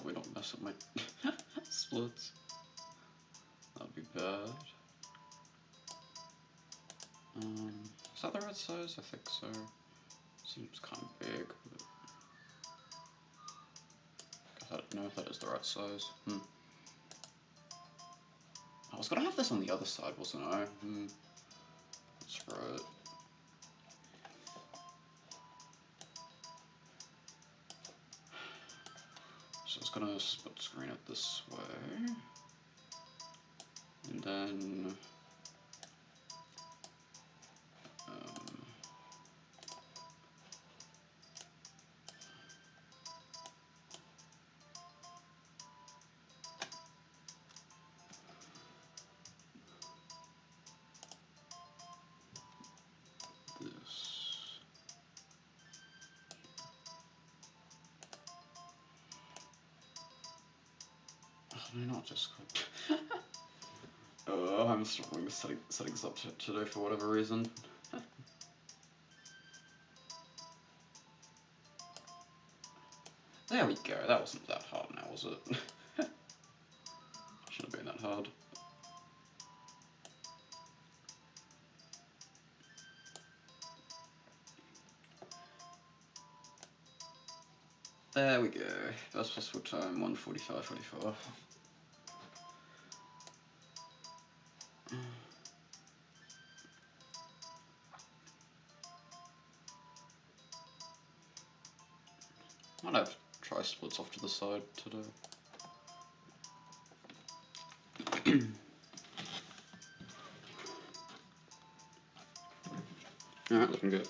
hopefully not mess up my splits. That'd be bad. Is that the right size? I think so. Seems kind of big. But I don't know if that is the right size. I was gonna have this on the other side, wasn't I? That's right. So I was gonna split screen it this way. And then not just oh, I'm struggling with settings up today for whatever reason. There we go, that wasn't that hard now, was it? Shouldn't have been that hard. There we go, best possible time, 1:45:44. Might have tri-splits off to the side today. Alright, looking good.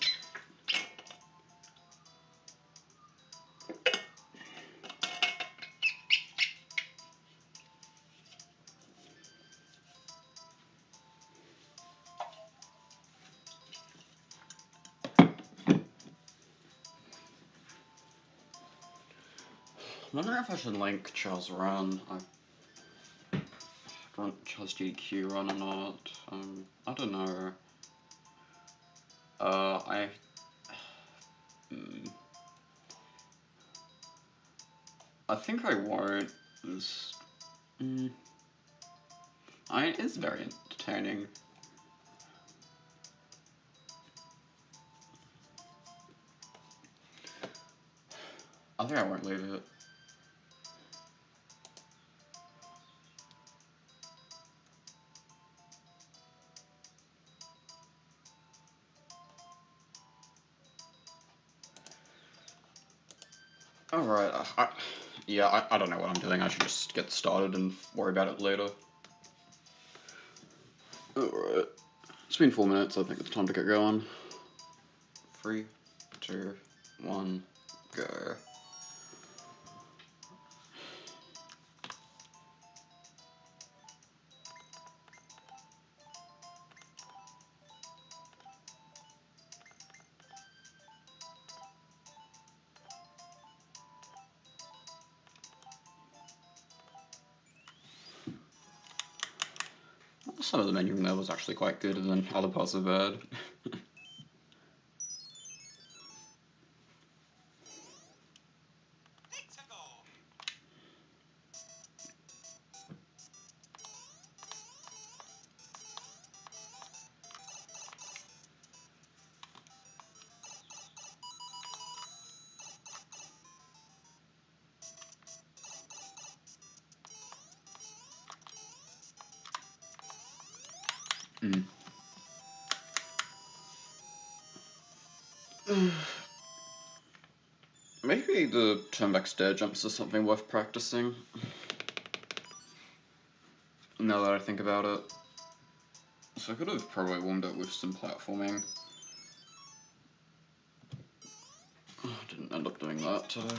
I'm wondering if I should link Char's run. Char's GQ run or not. I don't know. I think I won't. It's very entertaining. I think I won't leave it. Alright, I don't know what I'm doing. I should just get started and worry about it later. Alright, it's been 4 minutes. I think it's time to get going. 3, 2, 1, go. Some of the menu in there was actually quite good, and then other parts were bad. Maybe the turn back stair jumps is something worth practicing. Now that I think about it. So I could have probably warmed up with some platforming. Didn't end up doing that today.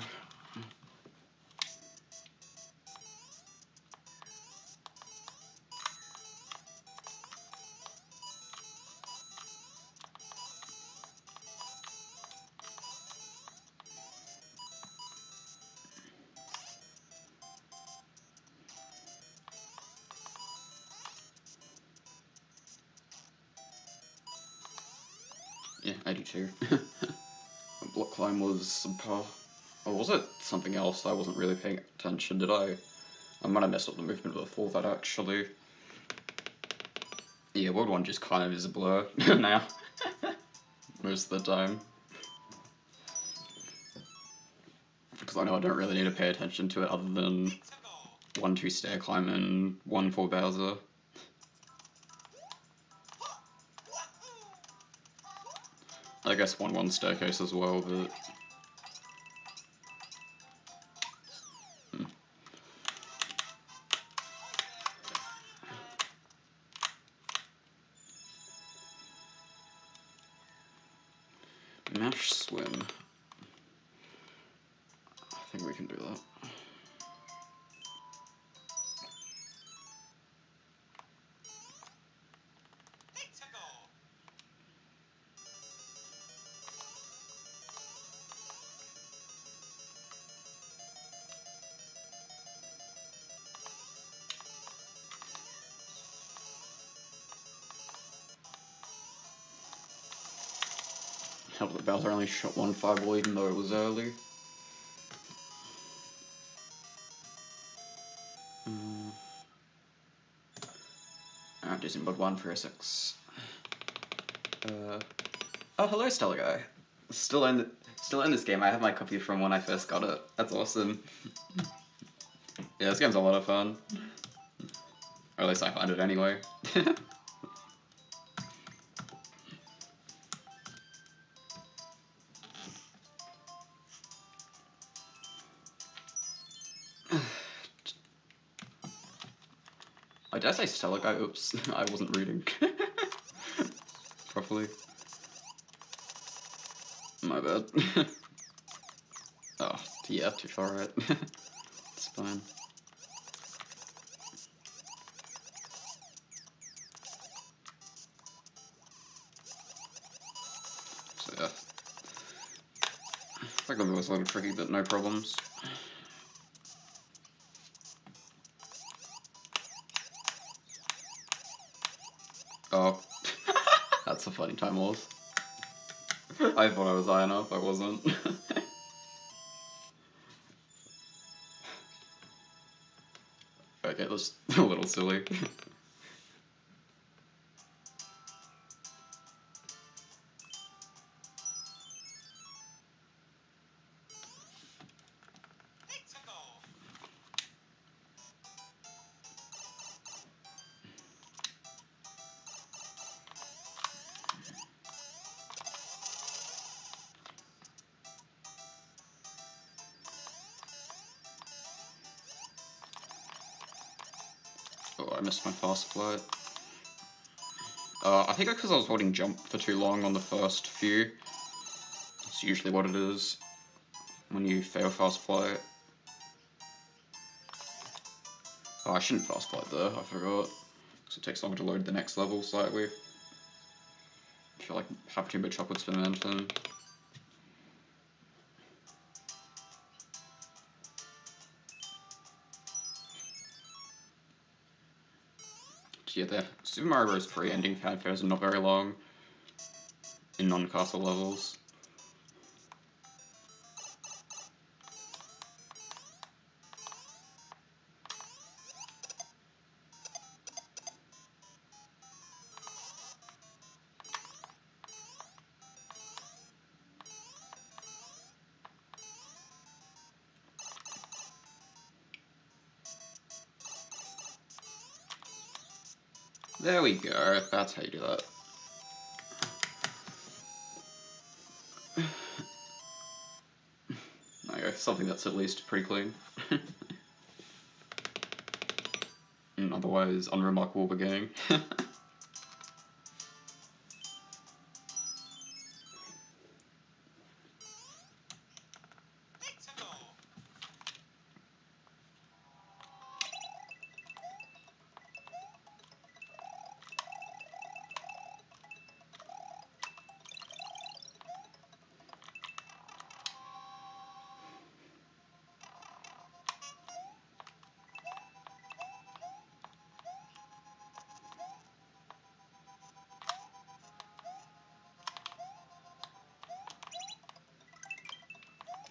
Yeah, I do too. Block climb was subpar. Or was it something else I wasn't really paying attention? Did I? I might have messed up the movement before that, actually. Yeah, World 1 just kind of is a blur now. Most of the time. Because I know I don't really need to pay attention to it other than 1-2 stair climb and 1-4 Bowser. I guess 1-1 staircase as well, but... Mash swim. I think we can do that. Help that Bowser only shot 1 fireball even though it was early. I'm just in mod 1 for S6. Oh, hello, Stellar Guy. Still in this game. I have my copy from when I first got it. That's awesome. Yeah, this game's a lot of fun. Or at least I find it anyway. Did I say Stellar Guy? Oops, I wasn't reading properly. My bad. Oh, yeah, too far right. It's fine. So yeah. I think it was a little tricky, but no problems. Oh. That's a funny time loss. I thought I was high enough, I wasn't. Okay, that's a little silly. Oh, I missed my fast flight. I think because I was holding jump for too long on the first few. That's usually what it is when you fail fast flight. Oh, I shouldn't fast flight there, I forgot. Because it takes longer to load the next level slightly. I feel like I have too much upwards momentum. Yeah, the Super Mario Bros. 3 ending fanfares are not very long in non-castle levels. There we go, that's how you do that. There you go, something that's at least pretty clean. Otherwise, unremarkable beginning.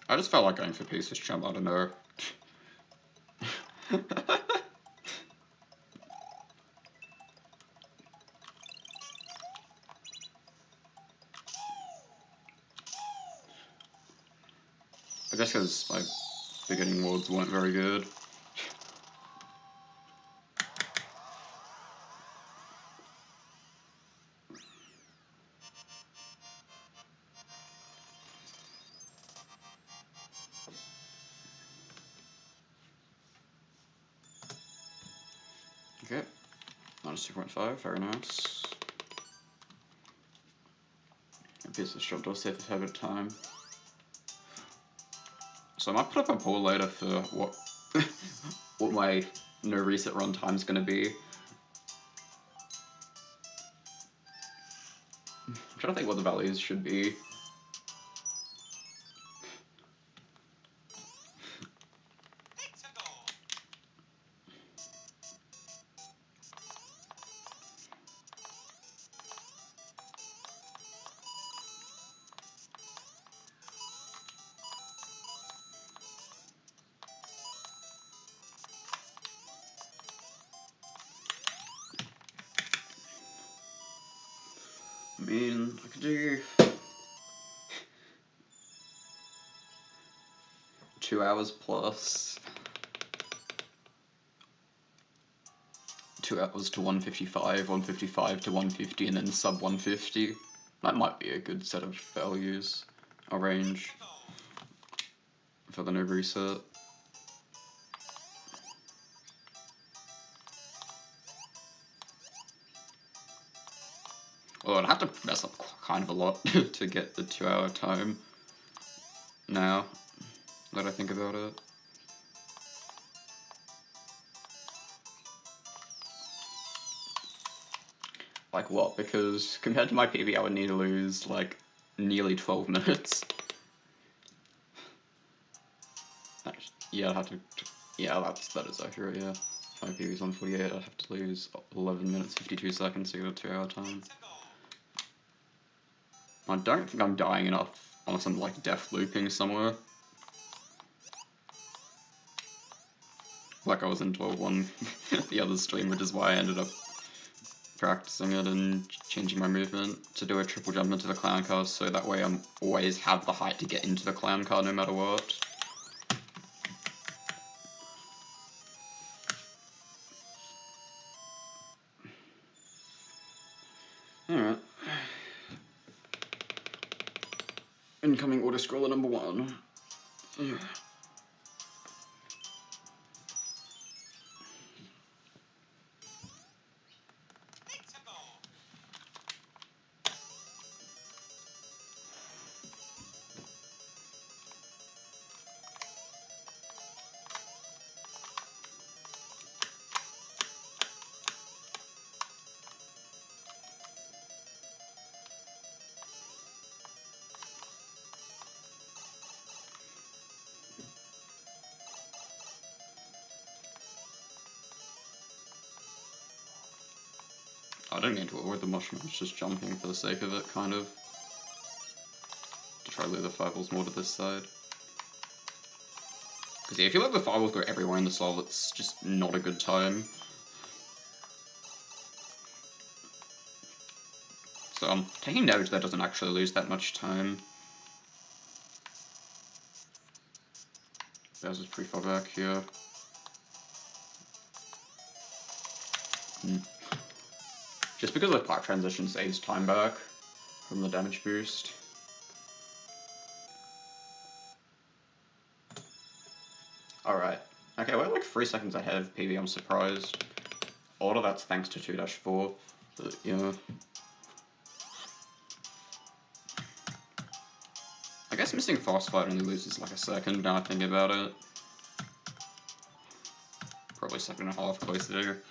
I just felt like going for pieces jump, I don't know. I guess because my beginning worlds weren't very good. Okay, minus 2.5, very nice. A piece of shot does save a fair bit of time. So I might put up a poll later for what what my no reset run time's gonna be. I'm trying to think what the values should be. I mean, I could do 2 hours plus 2 hours to 155, 155 to 150, and then sub 150. That might be a good set of values or range for the no reset. Well, I'd have to mess up kind of a lot to get the 2 hour time now that I think about it. Like what? Because compared to my PB, I would need to lose like nearly 12 minutes. Yeah, I'd have to. Yeah, that is accurate. Yeah, if my PB is 148, I'd have to lose 11 minutes 52 seconds to get a 2 hour time. I don't think I'm dying enough unless I'm like death looping somewhere. Like I was in 12.1 the other stream, which is why I ended up practicing it and changing my movement to do a triple jump into the clown car, so that way I'm always have the height to get into the clown car no matter what. Alright. Incoming auto scroller number 1. I don't need to avoid the mushrooms, just jumping for the sake of it, kind of. To try to lure the fireballs more to this side. Because yeah, if you let the fireballs go everywhere in this level, it's just not a good time. So I'm taking note that doesn't actually lose that much time. There's pretty far back here. Just because the pipe transition saves time back from the damage boost. Alright. Okay, we're like 3 seconds ahead of PB, I'm surprised. A lot of that's thanks to 2-4, but yeah. I guess missing fast fight only loses like a second now I think about it. Probably 1.5 seconds closer.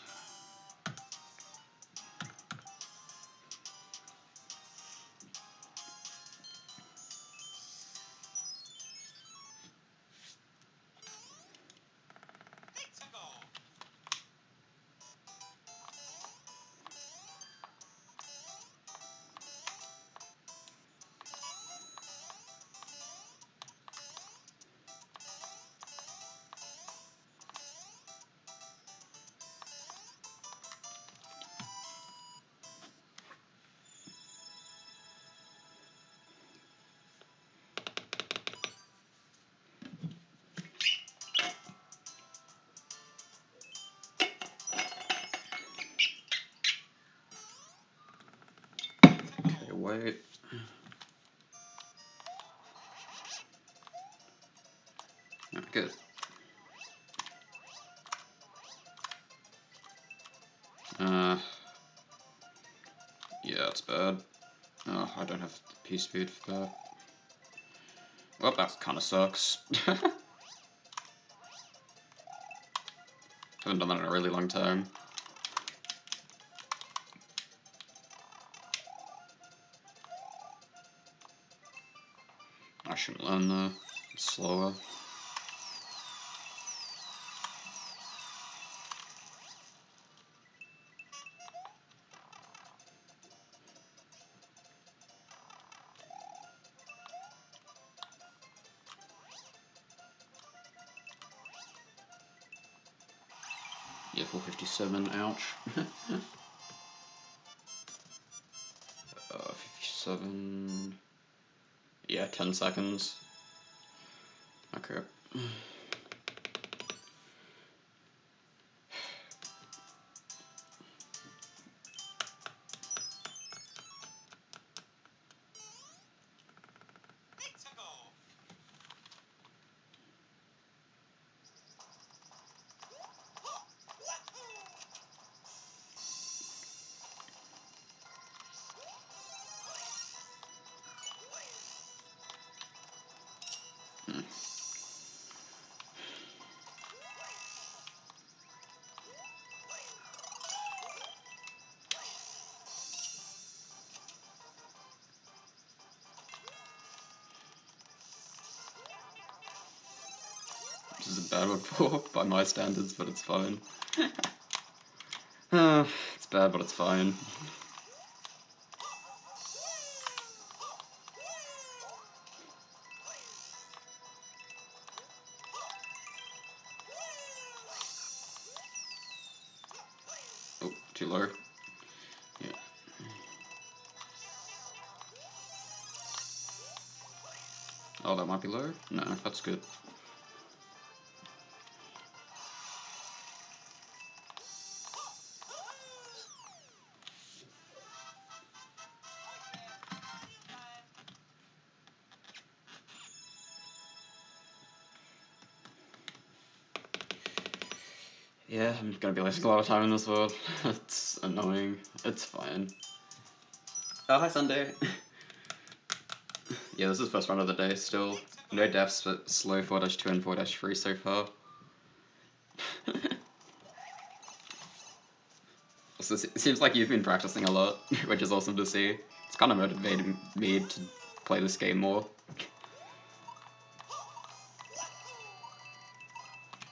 wait. Oh, good. Yeah, that's bad. Oh, I don't have the P speed for that. Well, that kind of sucks. Haven't done that in a really long time. I shouldn't learn that. It's slower. Yeah, 457, ouch. 57... Yeah, 10 seconds. Okay. This is a bad one by my standards, but it's fine. It's bad, but it's fine. Oh, too low. Yeah. Oh, that might be low? No, that's good. Yeah, I'm gonna be wasting a lot of time in this world. It's annoying. It's fine. Oh, hi Sunday. Yeah, this is first run of the day still. No deaths, but slow 4-2 and 4-3 so far. Also, it seems like you've been practicing a lot, which is awesome to see. It's kind of motivated me to play this game more.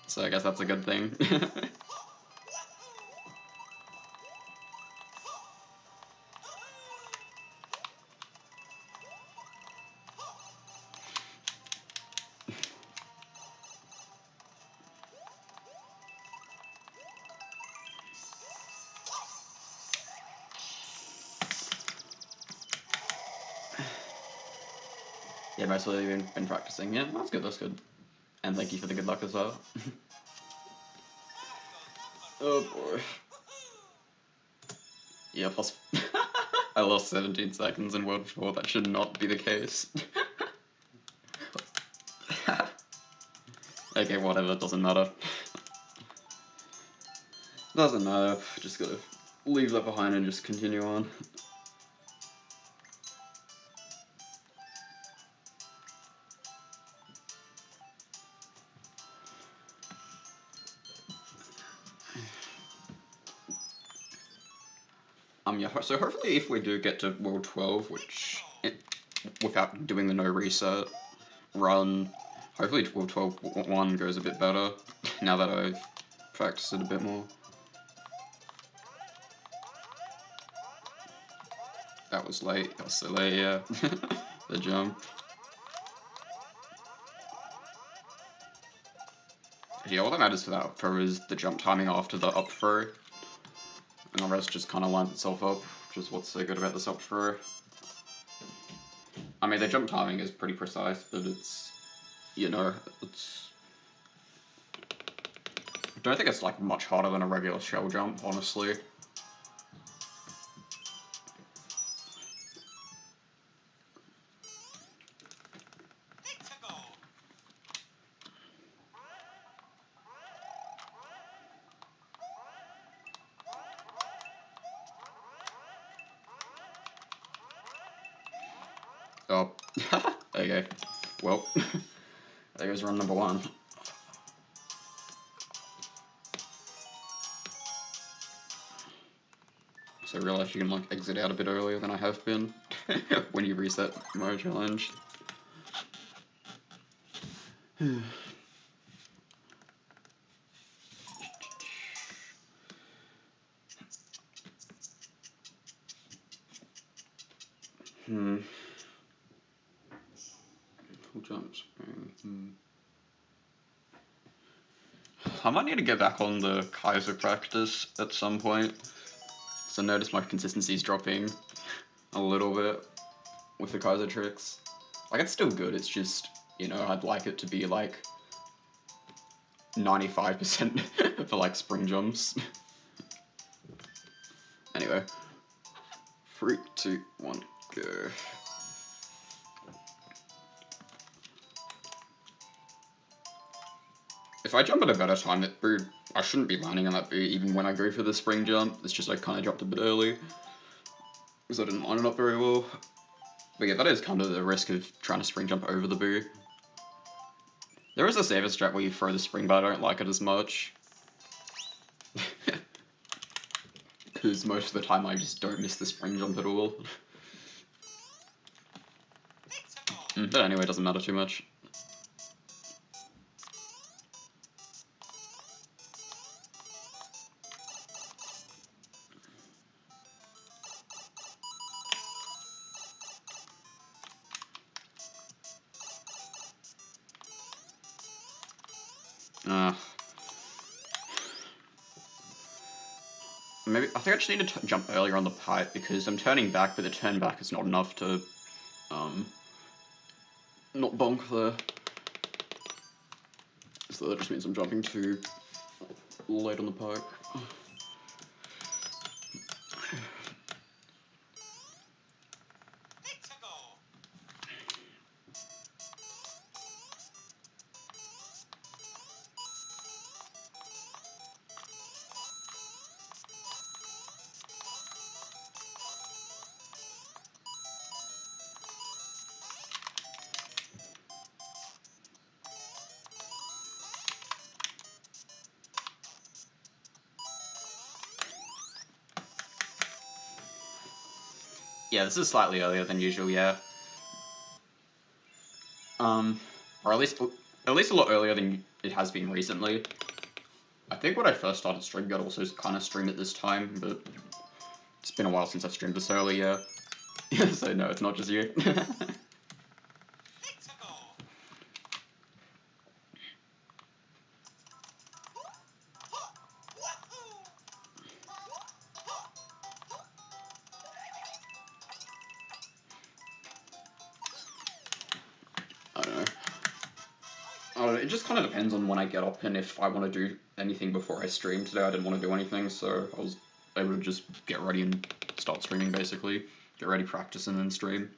So I guess that's a good thing. Yeah, mostly been practicing. Yeah, that's good, that's good. And thank you for the good luck as well. Oh boy. Yeah, plus I lost 17 seconds in World 4, that should not be the case. Okay, whatever, doesn't matter. Doesn't matter, just gotta leave that behind and just continue on. Yeah, so hopefully if we do get to World 12, without doing the no reset run, hopefully World 12 1 goes a bit better, now that I've practiced it a bit more. That was late, that was so late, yeah. The jump. Yeah, all that matters for that up throw is the jump timing after the up throw, and the rest just kind of lines itself up, which is what's so good about this up throw. I mean, the jump timing is pretty precise, but it's, you know, it's... I don't think it's like much harder than a regular shell jump, honestly. There you go. Well, there goes run number 1. So I realised you can like exit out a bit earlier than I have been when you reset my challenge. Full jumps. I might need to get back on the Kaiser practice at some point. So I noticed my consistency is dropping a little bit with the Kaiser tricks. Like, it's still good, it's just, you know, I'd like it to be like 95% for like spring jumps. Anyway. 3, 2, 1, go. If I jump at a better time, that boo, I shouldn't be landing on that boo even when I go for the spring jump. It's just I kind of jumped a bit early because I didn't line it up very well. But yeah, that is kind of the risk of trying to spring jump over the boo. There is a safer strat where you throw the spring, but I don't like it as much. Because most of the time I just don't miss the spring jump at all. But anyway, it doesn't matter too much. Maybe I think I just need to jump earlier on the pipe because I'm turning back, but the turn back is not enough to not bonk there. So that just means I'm jumping too late on the pipe. Yeah, this is slightly earlier than usual, yeah. Or at least a lot earlier than it has been recently. I think when I first started streaming, I'd also kind of stream at this time, but it's been a while since I've streamed this early, yeah. So no, it's not just you. It just kind of depends on when I get up and if I want to do anything before I stream. Today I didn't want to do anything, so I was able to just get ready and start streaming basically. Get ready, practice, and then stream.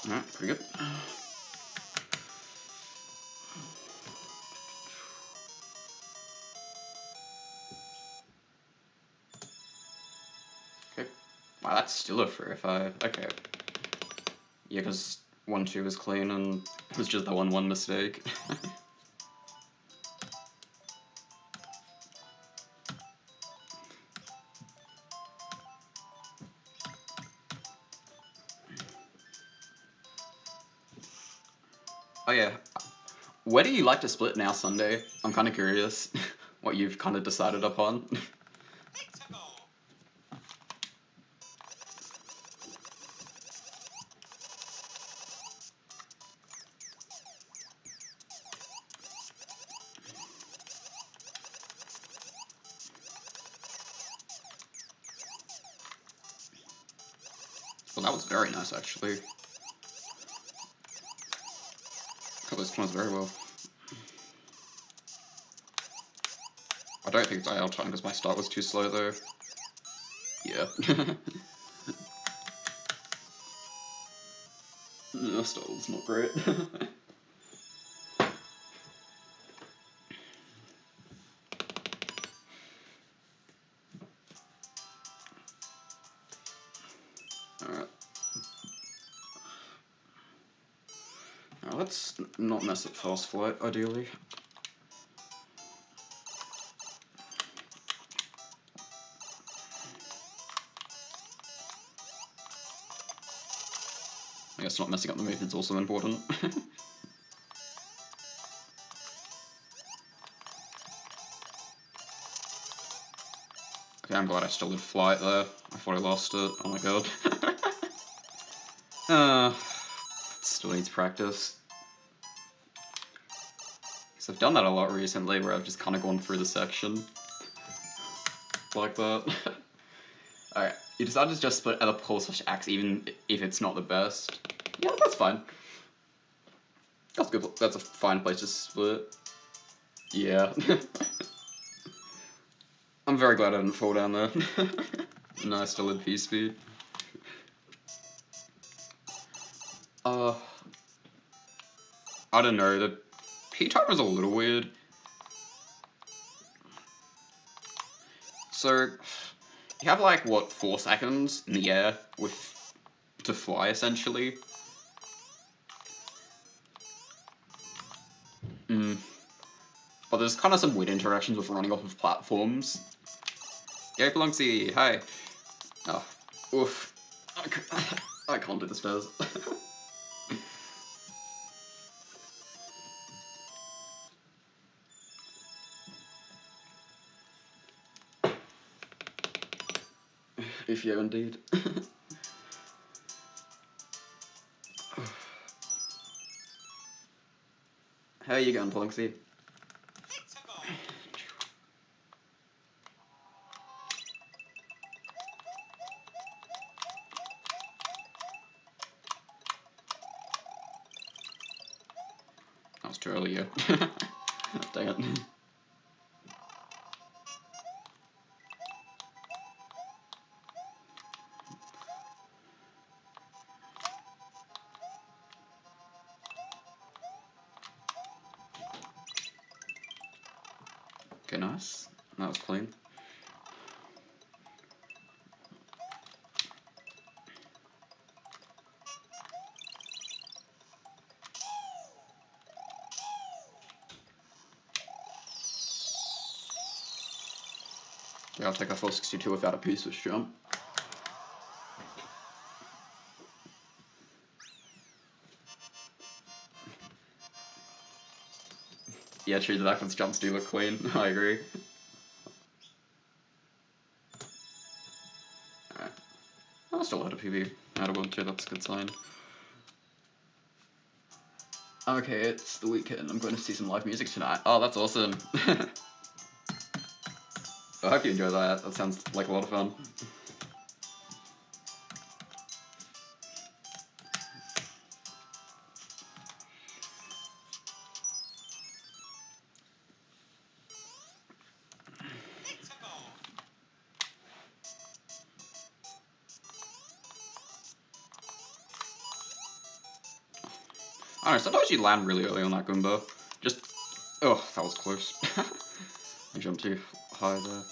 Alright, pretty good. Okay. Wow, that's still a 3 or 5. Okay. Yeah, because 1-2 was clean and it was just the 1-1 mistake. Oh yeah. Where do you like to split now, Sunday? I'm kind of curious what you've kind of decided upon. Well, that was very nice, actually. Cut those corners very well. I don't think it's out of time because my start was too slow though. Yeah. The start was not great. Alright. Now let's not mess up fast flight, ideally. I guess not messing up the movement's also important. Okay, I'm glad I still did flight there. I thought I lost it. Oh my god. Still needs practice. Because I've done that a lot recently, where I've just kind of gone through the section. Like that. Alright, you decided to just split at a pull/axe even if it's not the best. Yeah, that's fine. That's good. That's a fine place to split. Yeah. I'm very glad I didn't fall down there. No, I still had P-speed. I don't know, the P-time was a little weird. So, you have like, what, 4 seconds in the air to fly, essentially. But there's kind of some weird interactions with running off of platforms. Yay, Plunksy, hi. Oh, oof. I can't do the stairs. If you indeed. How are you going, Plunksy? That was too early, yeah. Dang it. Okay, nice. That was clean. Yeah, I'll take a 462 without a P-switch jump. Yeah, true, the backwards jumps do look clean. I agree. Alright. I'll still had a PB out of 1-2, that's a good sign. Okay, it's the weekend. I'm going to see some live music tonight. Oh, that's awesome. I hope you enjoy that. That sounds like a lot of fun. I don't know, sometimes you land really early on that Goomba. Just, oh, that was close. I jumped too high there.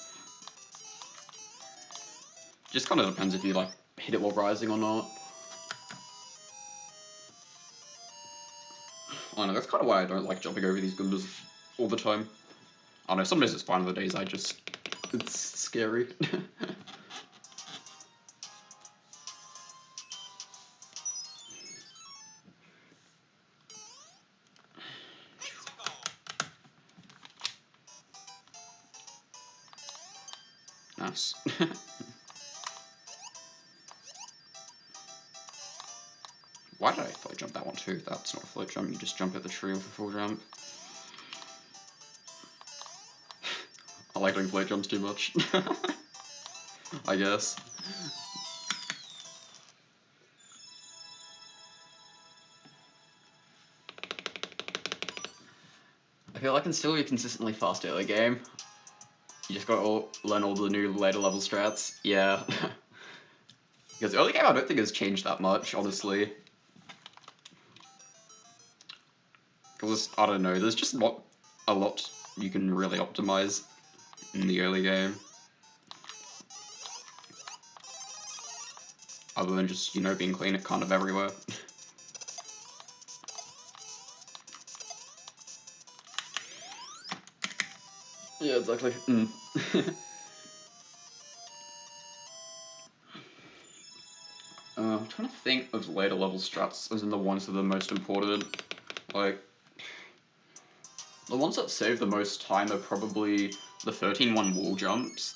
Just kind of depends if you like hit it while rising or not. I don't know, that's kind of why I don't like jumping over these Goombas all the time. I don't know, some days it's fine, other days it's scary. Nice. Why did I float jump that one too? That's not a float jump, you just jump at the tree with a full jump. I like doing float jumps too much. I guess. I feel like I can still be consistently fast early game. You just gotta learn all the new later level strats. Yeah. Because early game I don't think has changed that much, honestly. Because, I don't know, there's just not a lot you can really optimize in the early game. Other than just, you know, being clean kind of everywhere. Yeah, exactly. I'm trying to think of later level strats as in the ones that are the most important. Like, the ones that save the most time are probably the 13-1 wall jumps.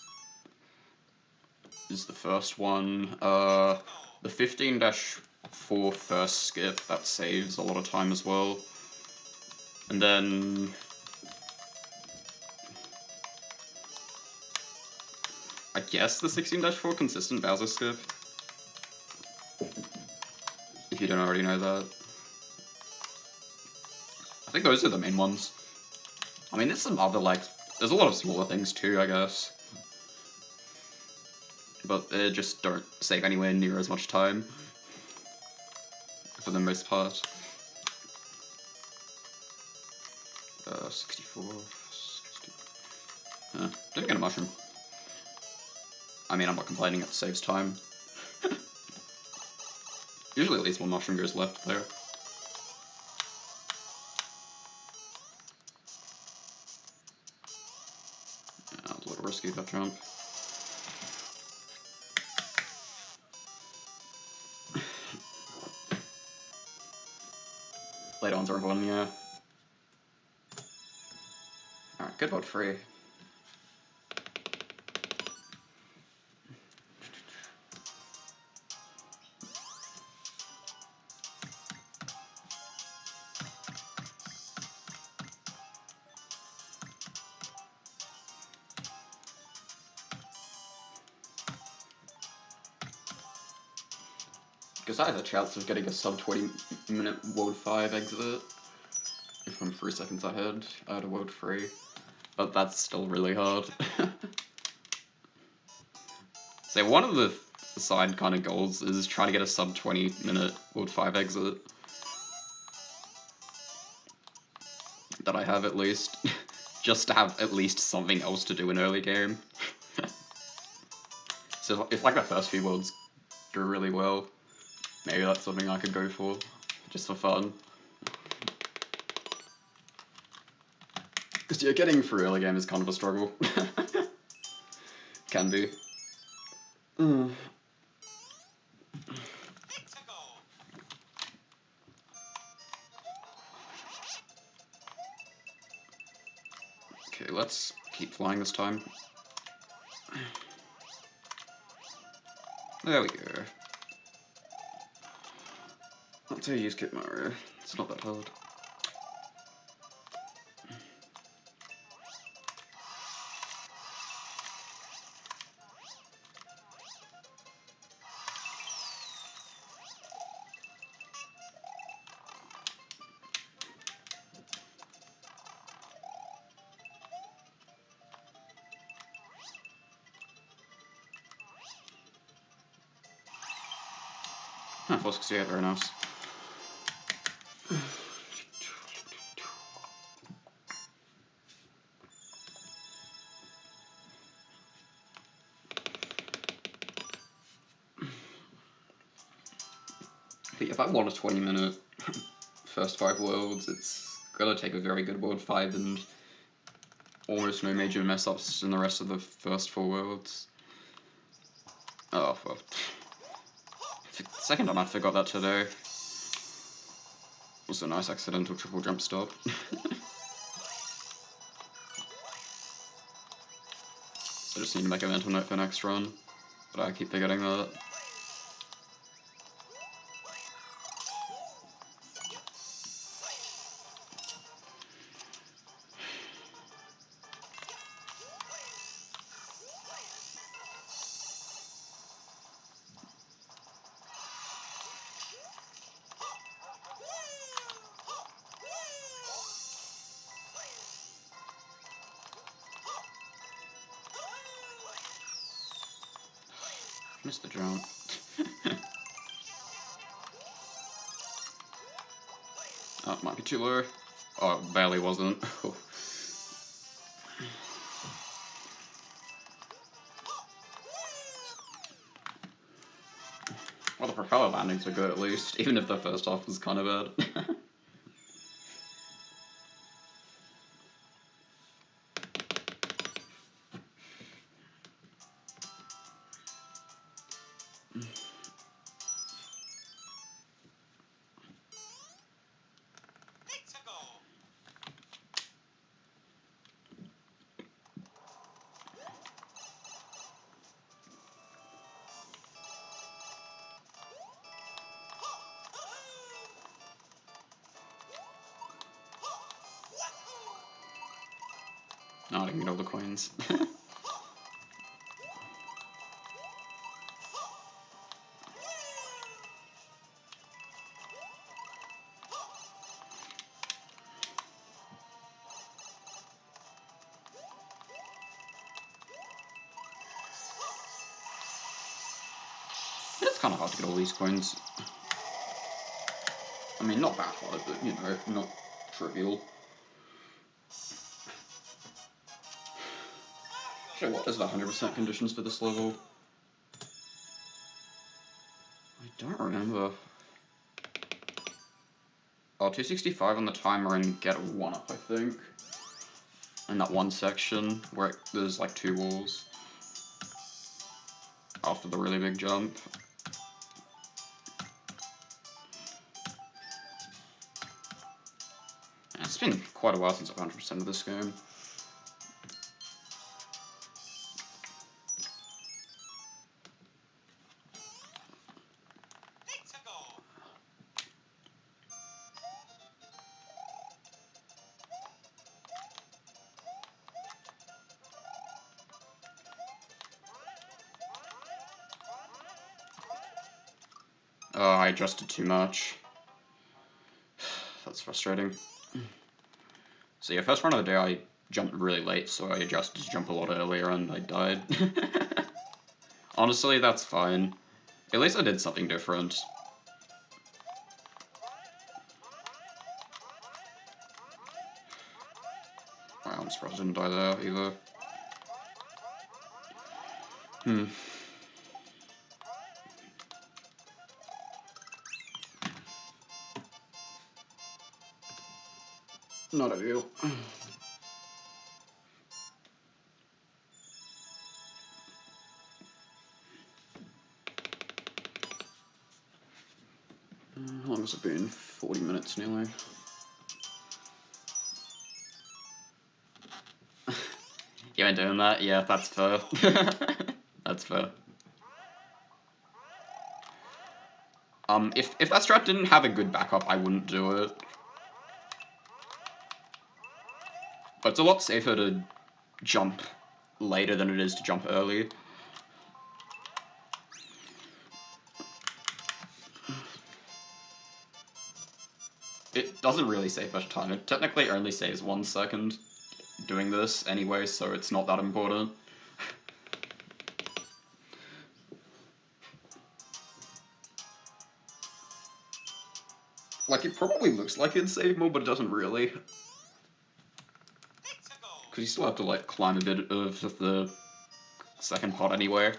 Is the first one. The 15-4 first skip, that saves a lot of time as well. And then I guess the 16-4 consistent Bowser skip. If you don't already know that. I think those are the main ones. I mean, there's some other, like, there's a lot of smaller things too, I guess. But they just don't save anywhere near as much time. For the most part. 64, 60. Didn't get a mushroom. I mean, I'm not complaining, it saves time. Usually at least one mushroom goes left there. Yeah, it's a little risky, that jump. Later ones are important, yeah. Alright, good vote free. Because I have a chance of getting a sub 20-minute World 5 exit. If I'm 3 seconds ahead, I had a World 3. But that's still really hard. So one of the side kind of goals is trying to get a sub 20-minute World 5 exit. That I have at least. Just to have at least something else to do in early game. So if like the first few worlds go really well, maybe that's something I could go for, just for fun. Because yeah, getting through early game is kind of a struggle. Can be. Okay, let's keep flying this time. There we go. That's how you use Kit Mario. It's not that hard. Huh, 468, very nice. If I want a 20-minute first 5 worlds, it's gotta take a very good World 5 and almost no major mess-ups in the rest of the first 4 worlds. Oh, well. Second time I forgot that today. Was a nice accidental triple jump stop. So I just need to make a mental note for next run, but I keep forgetting that. Missed the jump. Oh, it might be too low. Oh, it barely wasn't. Well, the propeller landings were good at least, even if the first half was kind of bad. No, I didn't get all the coins. It's kind of hard to get all these coins. I mean, not that hard, but, you know, not trivial. Actually, what is the 100% conditions for this level? I don't remember. Oh, 265 on the timer and get 1 up, I think. In that one section where there's like 2 walls. After the really big jump. It's been quite a while since I've 100% of this game. I adjusted too much. That's frustrating. So yeah, first run of the day I jumped really late, so I adjusted to jump a lot earlier and I died. Honestly, that's fine. At least I did something different. Wow, I'm surprised I didn't die there either. Not ideal. How long has it been? 40 minutes nearly. You ain't doing that? Yeah, that's fair. That's fair. If that strat didn't have a good backup, I wouldn't do it. But it's a lot safer to jump later than it is to jump early. It doesn't really save much time. It technically only saves 1 second doing this anyway, so it's not that important. Like, it probably looks like it'd save more, but it doesn't really. Because you still have to, like, climb a bit of the second part anyway.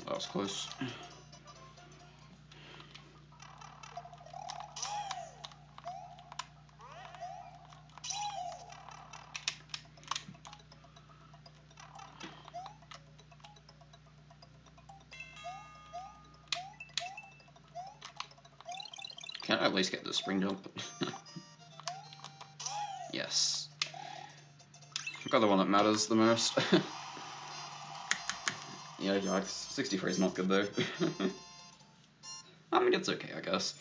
That was close. Can I at least get the spring jump? Yes. I've got the one that matters the most. Yeah, yikes. 63 is not good though. I mean, it's okay, I guess.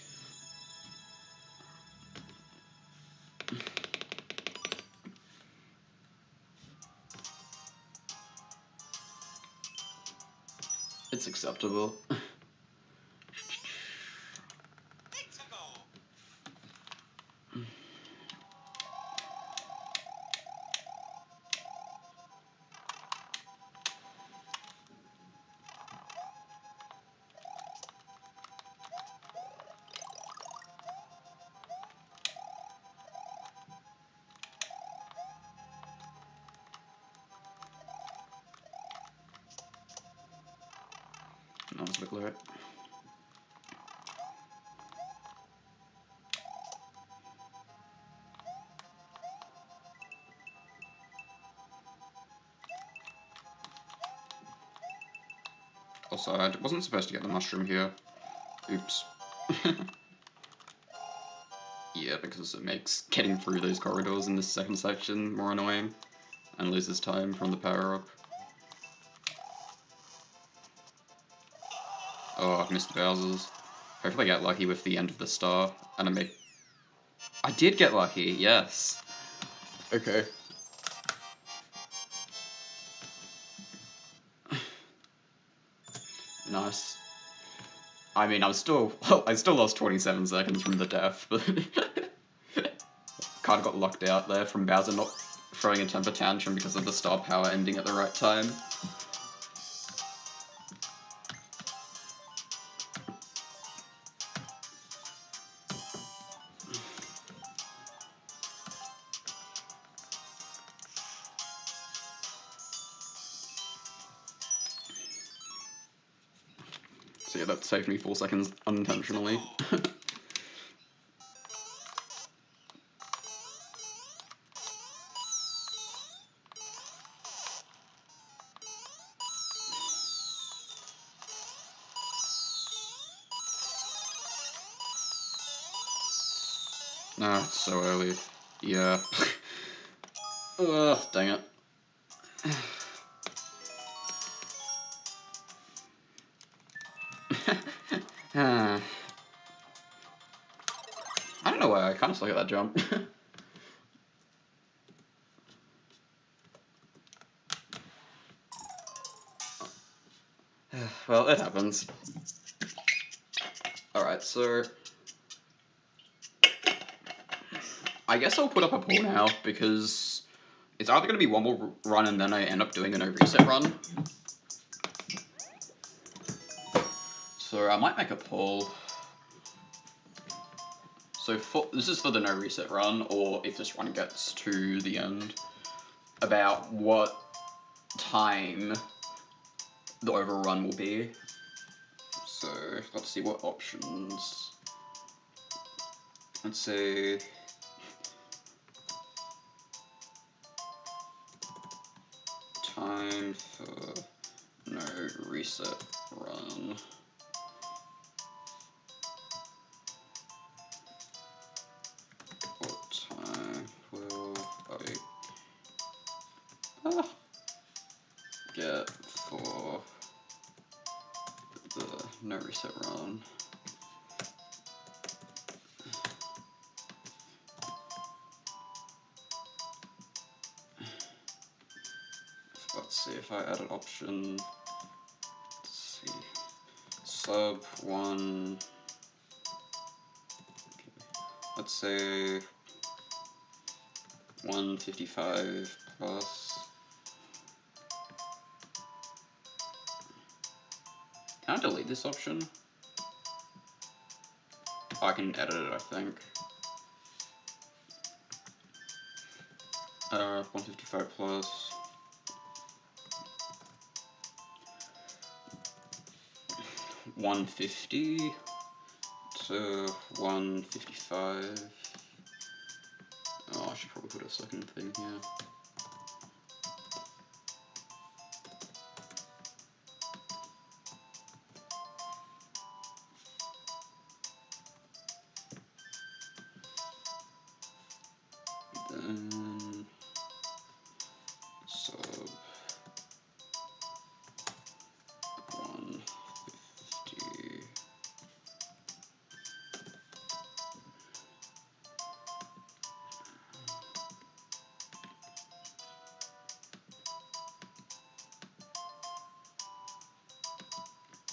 acceptable. No, it's a bit low. Also, I wasn't supposed to get the mushroom here. Oops. Yeah, because it makes getting through those corridors in this second section more annoying, and loses time from the power-up. Oh, I missed the Bowsers. Hopefully I get lucky with the end of the star, and I did get lucky, yes! Okay. Nice. I mean, I still lost 27 seconds from the death, but kind of got locked out there from Bowser not throwing a temper tantrum because of the star power ending at the right time. So yeah, that saved me 4 seconds unintentionally. Nah, it's so early. Yeah. Ugh, dang it. I don't know why, I kind of suck at that jump. Well, it happens. Alright, so I guess I'll put up a poll now, because it's either going to be one more run and then I end up doing a no reset run. So I might make a poll. So this is for the no reset run, or if this run gets to the end, about what time the overrun will be. So let's see what options. Let's say time for no reset run. What time will I get for the no reset run? Let's see if I add an option. Let's see, sub 1. Let's say 155 plus. Can I delete this option? Oh, I can edit it, I think. 155 plus. 150 to 155. Oh, I should probably put a second thing here. Then sub 150.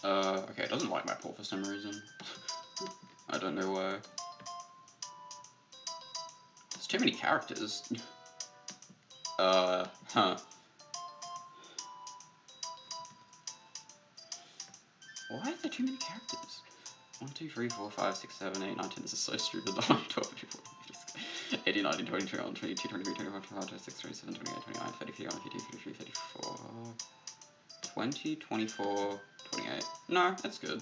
Okay, it doesn't like my poll for some reason. I don't know why. There's too many characters. Huh. Why are there too many characters? 1, 2, 3, 4, 5, 6, 7, 8, 9, 10. This is so stupid. 12, 13, 14, 18, 19, 20, 21, 22, 23, 24, 25, 26, 27, 28, 29, 30, 31, 32, 33, 34, 20, 24, 28. No, that's good.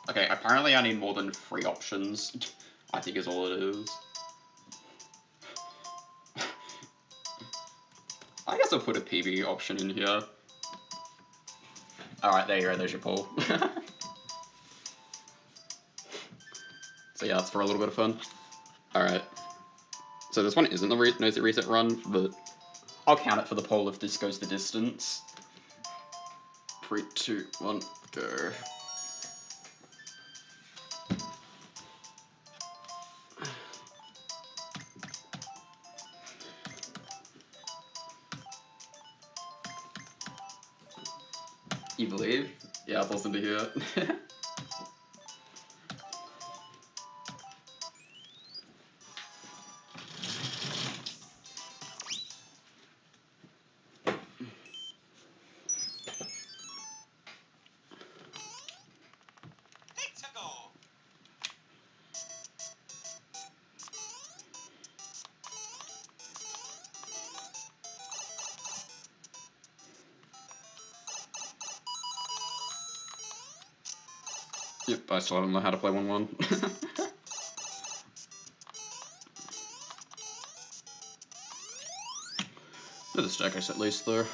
Okay, apparently I need more than 3 options, I think is all it is. I guess I'll put a PB option in here. Alright, there you go, there's your poll. So yeah, that's for a little bit of fun. Alright. So this one isn't the nosy reset run, but I'll count it for the poll if this goes the distance. 3, 2, 1, go. You believe? Yeah, it's awesome to hear. Yep, I still don't know how to play 1-1. To the staircase at least, though.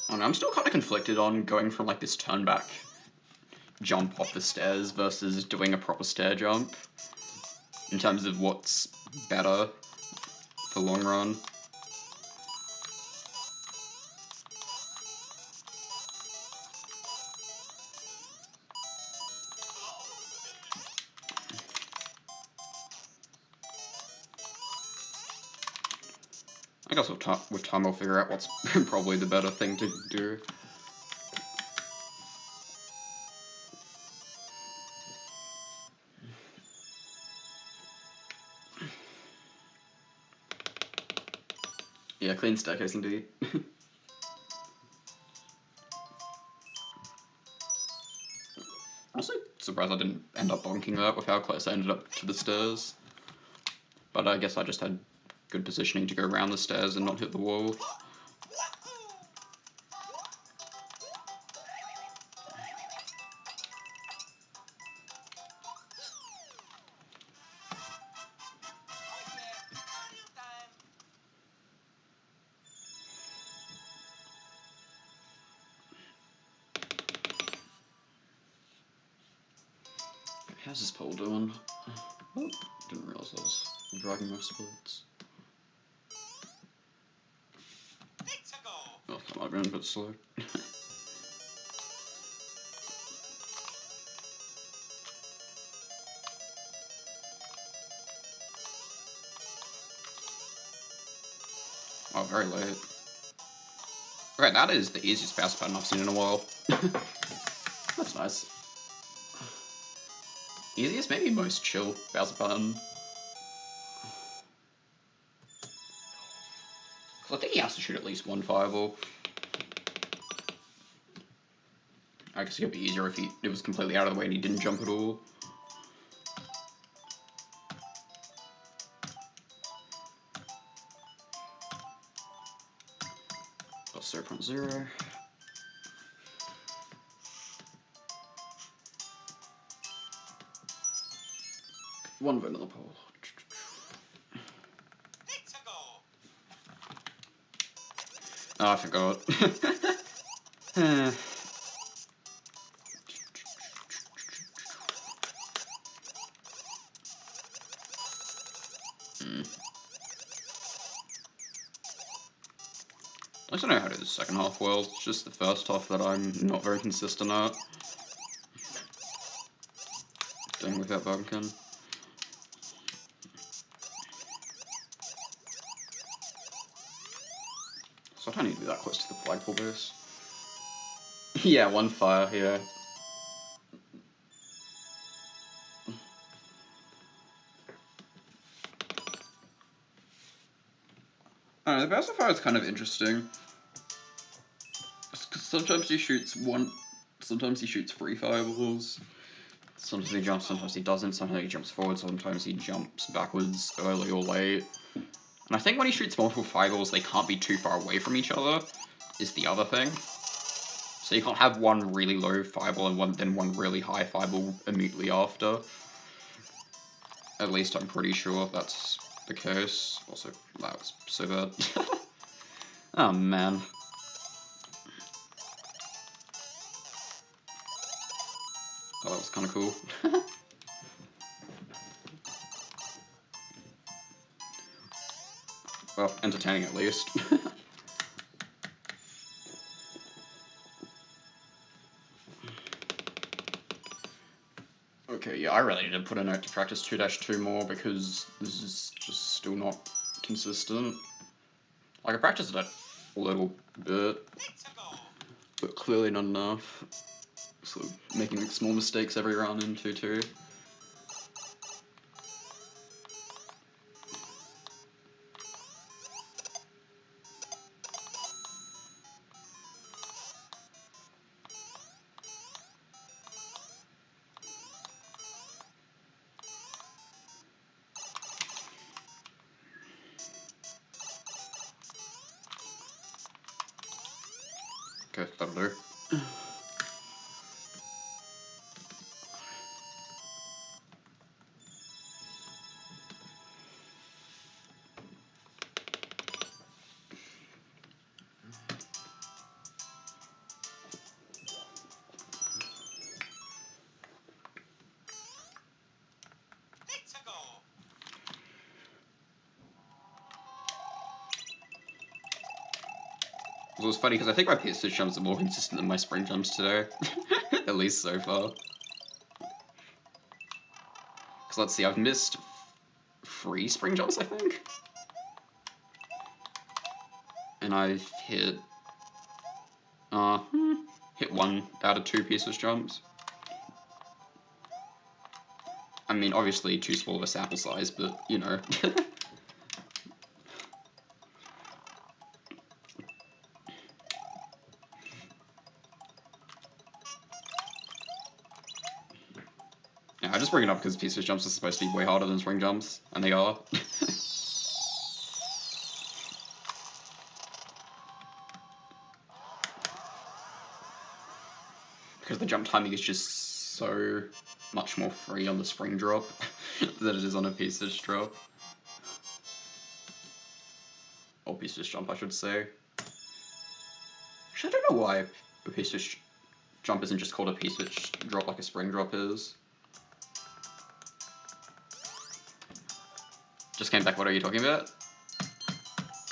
I don't know, I'm still kind of conflicted on going from like this turn back jump off the stairs versus doing a proper stair jump in terms of what's better for long run. I guess with time we'll figure out what's probably the better thing to do. Yeah, clean staircase indeed. Honestly, surprised I didn't end up bonking that with how close I ended up to the stairs. But I guess I just had good positioning to go around the stairs and not hit the wall. How's this pole doing? Oh, didn't realise I was dragging my splits. Oh, that might have been a bit slow. Oh, very late. Okay, that is the easiest bounce button I've seen in a while. That's nice. Easiest, maybe most chill bounce button. Cause I think he has to shoot at least one fireball. I guess it'd be easier if it was completely out of the way and he didn't jump at all. Plus 0.0. One vote on the poll. Oh, I forgot. the second half well. It's just the first half that I'm not very consistent at. Doing without bumpkin. So I don't need to be that close to the flagpole base. Yeah, one fire here. I don't know, the Bowser fire is kind of interesting. Because sometimes he shoots sometimes he shoots 3 fireballs. Sometimes he jumps, sometimes he doesn't, sometimes he jumps forward, sometimes he jumps backwards early or late. And I think when he shoots multiple fireballs, they can't be too far away from each other, is the other thing. So you can't have one really low fireball and then one really high fireball immediately after. At least I'm pretty sure that's the case. Also, that was so bad. Oh man. Oh, that was kind of cool. Well, entertaining at least. Okay, yeah, I really need to put a note to practice 2-2 more because this is just still not consistent. Like, I practiced it a little bit, but clearly not enough. So, making like, small mistakes every round in 2-2. Okay, that'll do. It was funny because I think my pistol jumps are more consistent than my spring jumps today. At least so far. Because let's see, I've missed 3 spring jumps, I think. And I've hit 1 out of 2 pieces jumps. I mean, obviously too small of a sample size, but you know. Yeah, I just bring it up because pieces jumps are supposed to be way harder than spring jumps, and they are. Because the jump timing is just so much more free on the spring drop than it is on a pieces drop. Or pieces jump, I should say. Actually, I don't know why a pieces jump isn't just called a pieces drop like a spring drop is. Just came back, what are you talking about?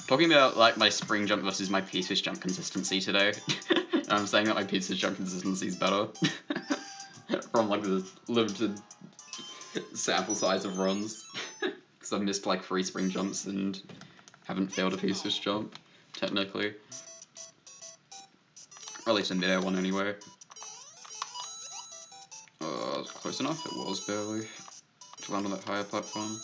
Talking about like my spring jump versus my pieces jump consistency today. I'm saying that my pieces jump consistency is better. From like the limited sample size of runs. Because I've missed like 3 spring jumps and haven't failed a pieces jump, technically. Or at least a mid-air one anyway. Close enough, it was barely. To land on that higher platform.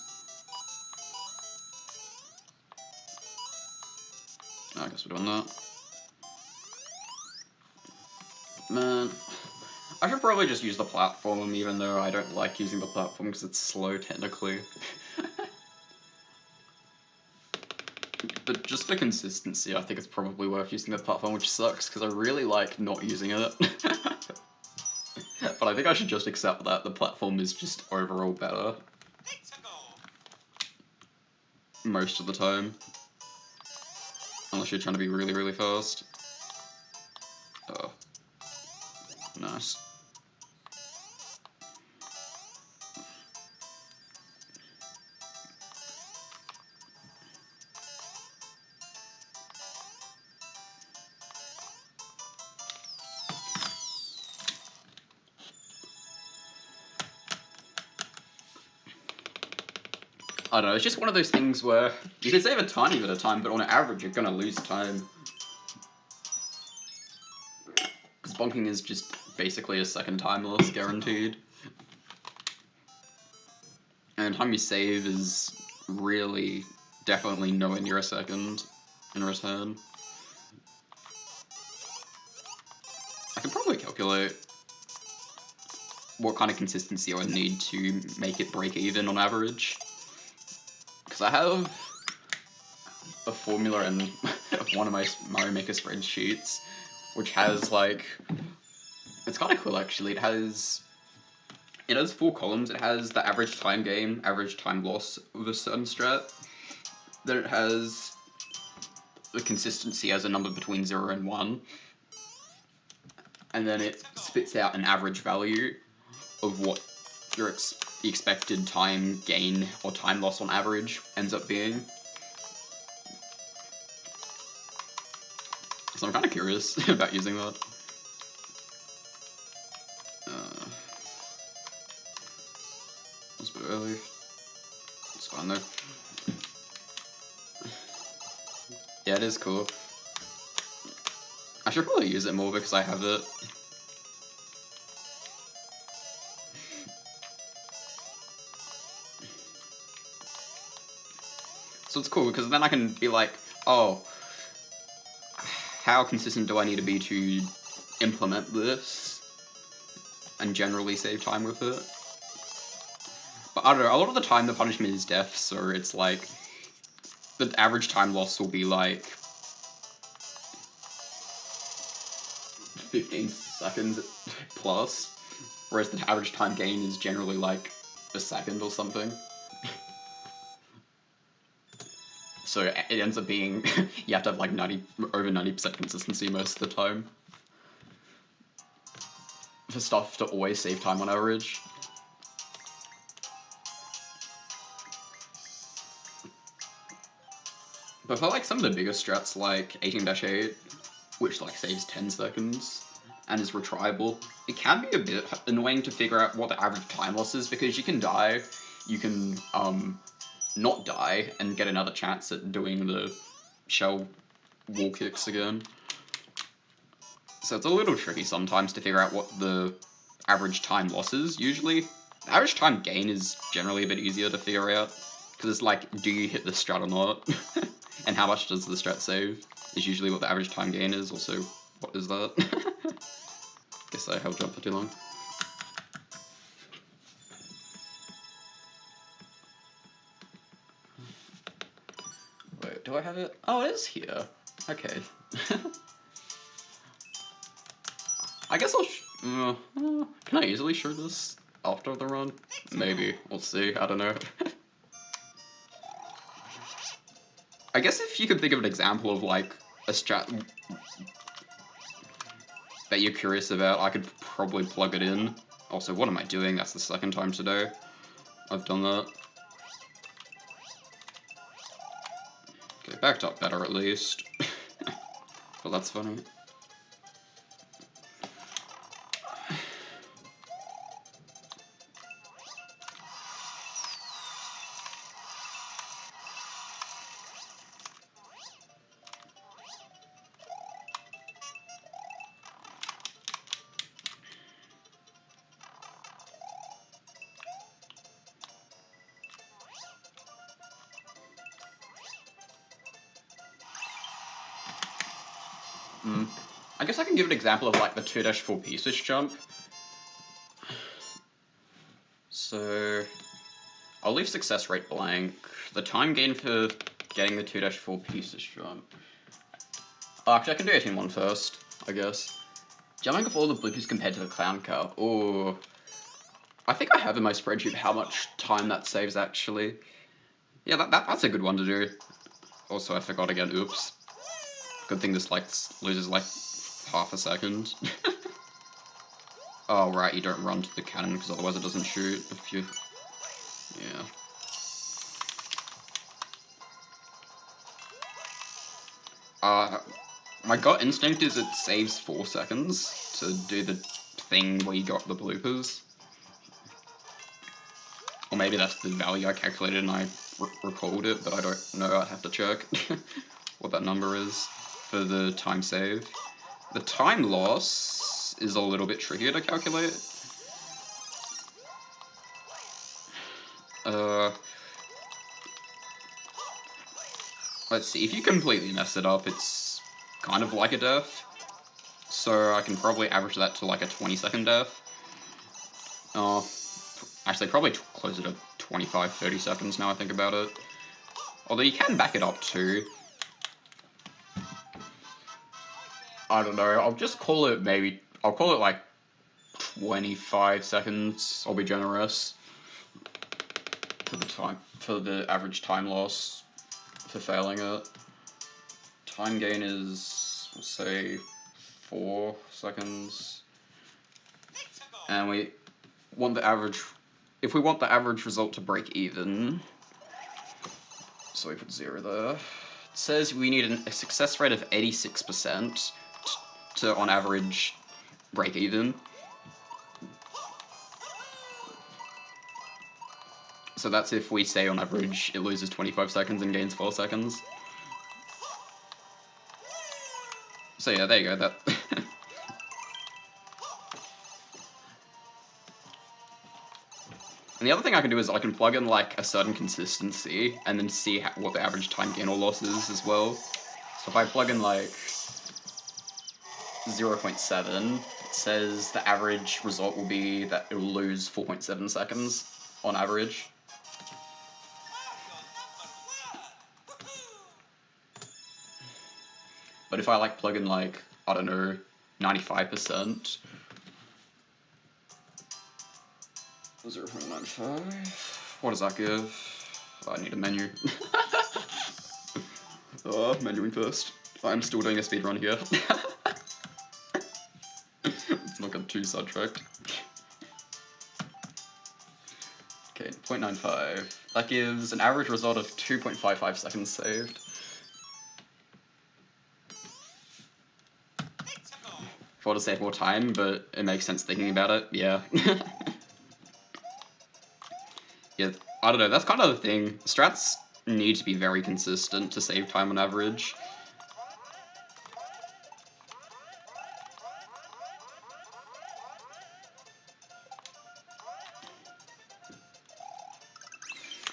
I guess we're doing that. Man, I should probably just use the platform even though I don't like using the platform because it's slow technically. But just for consistency, I think it's probably worth using the platform, which sucks because I really like not using it. But I think I should just accept that the platform is just overall better. Most of the time. Unless you're trying to be really, really fast. Oh. Nice. I don't know, it's just one of those things where you can save a tiny bit of time, but on average you're gonna lose time. Because bonking is just basically a second time loss guaranteed. And time you save is really definitely nowhere near a second in return. I could probably calculate what kind of consistency I would need to make it break even on average. Because I have a formula in one of my Mario Maker spreadsheets, which has like, it's kind of cool actually. It has 4 columns. It has the average time gain, average time loss of a certain strat. Then it has the consistency as a number between 0 and 1. And then it spits out an average value of what your the expected time gain or time loss on average ends up being. So I'm kind of curious about using that. It's a bit early. It's fine though. Yeah, it is cool. I should probably use it more because I have it. So it's cool because then I can be like, oh, how consistent do I need to be to implement this and generally save time with it? But I don't know, a lot of the time the punishment is death, so it's like, the average time loss will be like 15 seconds plus, whereas the average time gain is generally like a second or something. So it ends up being, you have to have like over 90% consistency most of the time for stuff to always save time on average. But for like some of the bigger strats like 18-8, which like saves 10 seconds and is retriable, it can be a bit annoying to figure out what the average time loss is, because you can die, you can not die and get another chance at doing the shell wall kicks again. So it's a little tricky sometimes to figure out what the average time loss is. Usually, the average time gain is generally a bit easier to figure out, because it's like, do you hit the strat or not? And how much does the strat save is usually what the average time gain is. Also, what is that? Guess I held jump for too long. Wait, do I have it? Oh, it is here. Okay. I guess I'll can I easily show this after the run? Maybe. We'll see. I don't know. I guess if you could think of an example of like a strat that you're curious about, I could probably plug it in. Also, what am I doing? That's the second time today I've done that. Okay, backed up better at least. But that's funny. I guess I can give an example of like the 2-4 pieces jump. So I'll leave success rate blank. The time gain for getting the 2-4 pieces jump. Oh, actually I can do 18-1 first, I guess. Jumping off all the bloopers compared to the clown car. Oh, I think I have in my spreadsheet how much time that saves actually. Yeah, that's a good one to do. Also, I forgot again, oops. Good thing this like loses like half a second. Oh right, you don't run to the cannon because otherwise it doesn't shoot if you... Yeah. My gut instinct is it saves 4 seconds to do the thing where you got the bloopers. Or maybe that's the value I calculated and I recalled it, but I don't know. I'd have to check what that number is for the time save. The time loss is a little bit trickier to calculate. Let's see, if you completely mess it up, it's kind of like a death. So I can probably average that to like a 20-second death. Actually, probably closer to 25-30 seconds now I think about it. Although you can back it up too. I don't know, I'll just call it I'll call it like 25 seconds, I'll be generous. For the average time loss for failing it. Time gain is, we'll say, 4 seconds. And we want the average, if we want the average result to break even, so we put 0 there. It says we need a success rate of 86% to, on average, break even. So that's if we say on average it loses 25 seconds and gains 4 seconds. So yeah, there you go. That. And the other thing I can do is I can plug in like a certain consistency and then see what the average time gain or loss is as well. So if I plug in like 0.7, it says the average result will be that it will lose 4.7 seconds on average. But if I like plug in like, I don't know, 95%, 0.95, what does that give? Oh, I need a menu. Menuing first. I'm still doing a speedrun here. Let's not get too sidetracked. Okay, 0.95. That gives an average result of 2.55 seconds saved. I want to save more time, but it makes sense thinking about it, yeah. Yeah, I don't know, that's kind of the thing. Strats need to be very consistent to save time on average.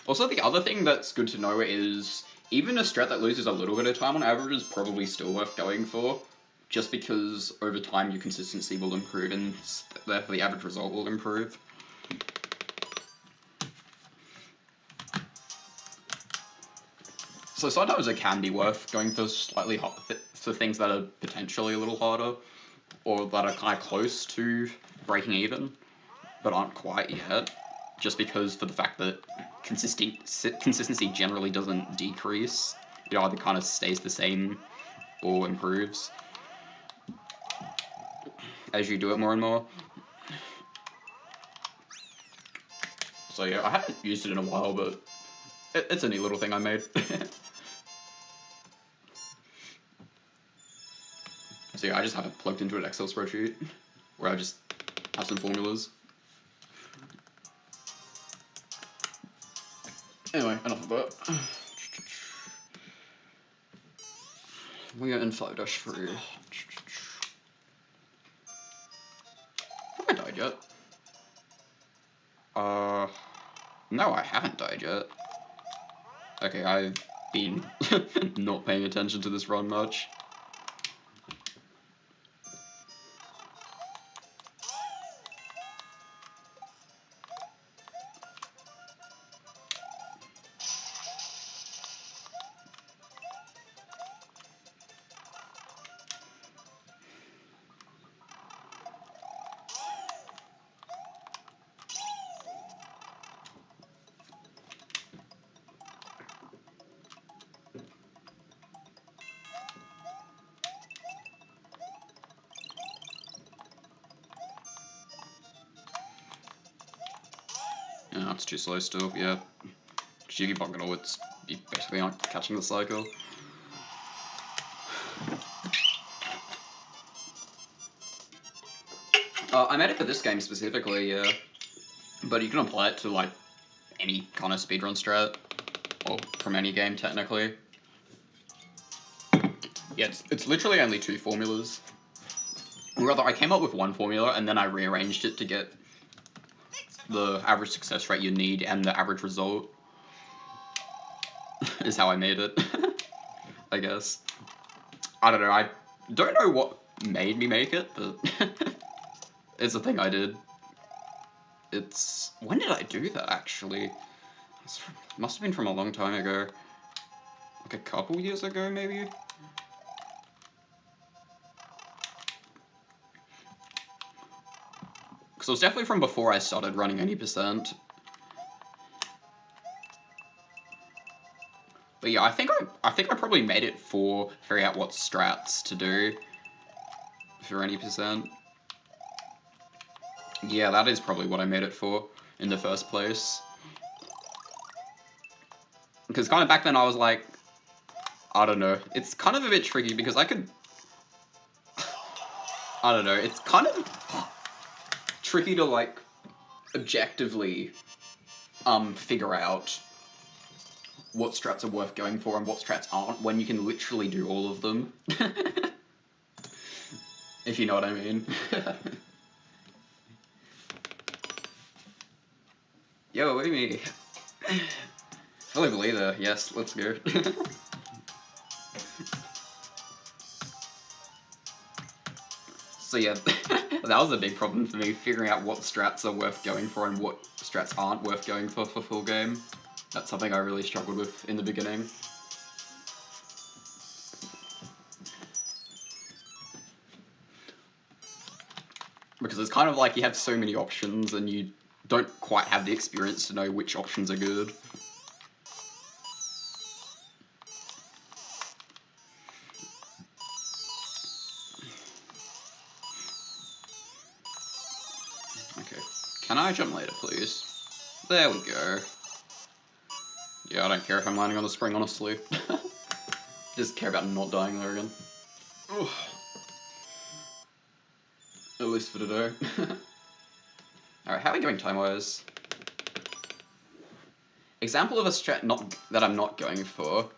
Also, the other thing that's good to know is even a strat that loses a little bit of time on average is probably still worth going for, just because over time your consistency will improve and therefore the average result will improve. So sometimes it can be worth going for slightly for things that are potentially a little harder, or that are kind of close to breaking even, but aren't quite yet, just because for the fact that consistency generally doesn't decrease, it either kind of stays the same or improves as you do it more and more. So yeah, I haven't used it in a while, but it's a neat little thing I made. So yeah, I just have it plugged into an Excel spreadsheet where I just have some formulas. Anyway, enough of that. We are in 5-3. Have I died yet? No, I haven't died yet. Okay, I've been not paying attention to this run much. Yeah, it's too slow still, yeah. You keep on it's you basically aren't catching the cycle. I made it for this game specifically, yeah. But you can apply it to like any kind of speedrun strat. or from any game technically. Yeah, it's literally only 2 formulas. Or rather, I came up with one formula and then I rearranged it to get the average success rate you need and the average result. Is how I made it. I guess. I don't know, I don't know what made me make it, but it's a thing I did. It's... when did I do that, actually? Must have been from a long time ago. Like a couple years ago, maybe? Because it was definitely from before I started running any %. But yeah, I think I probably made it for figuring out what strats to do for any %. Yeah, that is probably what I made it for in the first place. Because kind of back then I was like, I don't know, it's kind of a bit tricky because I could, I don't know, it's kind of tricky to like objectively figure out what strats are worth going for and what strats aren't when you can literally do all of them. If you know what I mean. Yo, Amy. Fully believer, yes, let's go. So yeah, that was a big problem for me, figuring out what strats are worth going for and what strats aren't worth going for full game. That's something I really struggled with in the beginning. Because it's kind of like you have so many options and you don't quite have the experience to know which options are good. Okay, can I jump later, please? There we go. Yeah, I don't care if I'm landing on the spring, honestly. Just care about not dying there again. Ugh. At least for today. Alright, how are we doing time-wise? Example of a strat that I'm not going for.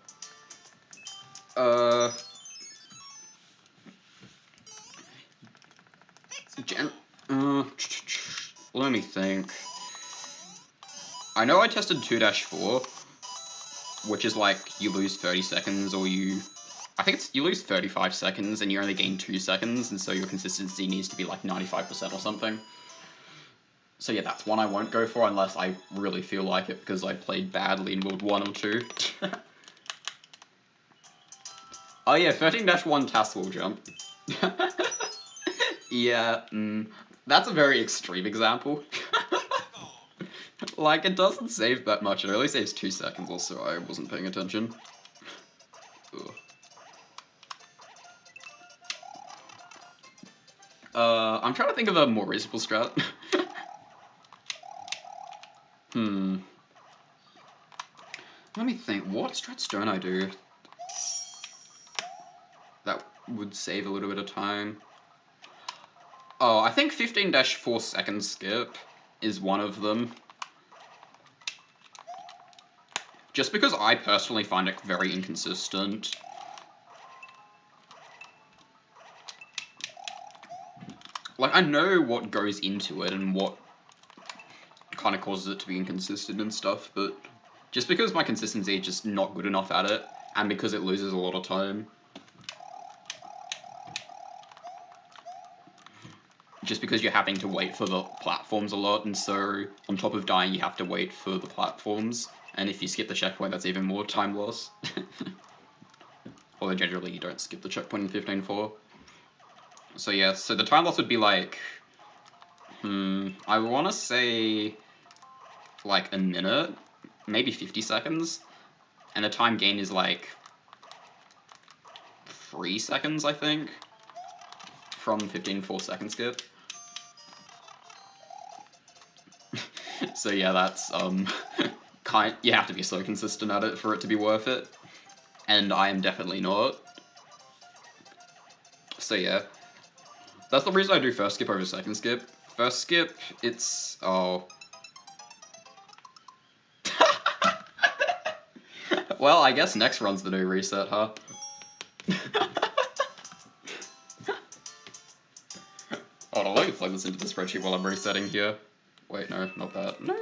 Let me think. I know I tested 2-4, which is like you lose 30 seconds or I think it's you lose 35 seconds and you only gain 2 seconds, and so your consistency needs to be like 95% or something. So yeah, that's one I won't go for unless I really feel like it because I played badly in World 1 or 2. Oh yeah, 13-1 tassel jump. Yeah, that's a very extreme example. Like, it doesn't save that much, it only saves 2 seconds or so, I wasn't paying attention. Ugh. I'm trying to think of a more reasonable strat. Let me think, what strats don't I do that would save a little bit of time? Oh, I think 15-4 second skip is one of them. Just because I personally find it very inconsistent. Like, I know what goes into it and what kind of causes it to be inconsistent and stuff, but just because my consistency is just not good enough at it, and because it loses a lot of time. Just because you're having to wait for the platforms a lot, and so on top of dying you have to wait for the platforms, and if you skip the checkpoint that's even more time loss. Although generally you don't skip the checkpoint in 15-4. So yeah, so the time loss would be like, I want to say like a minute, maybe 50 seconds, and the time gain is like 3 seconds, I think, from 15-4 second skip. So yeah, that's you have to be so consistent at it for it to be worth it, and I am definitely not. So yeah, that's the reason I do first skip over second skip. First skip, it's Well, I guess next run's the new reset, huh? Hold on, let me plug this into the spreadsheet while I'm resetting here. Wait, no, not that. No,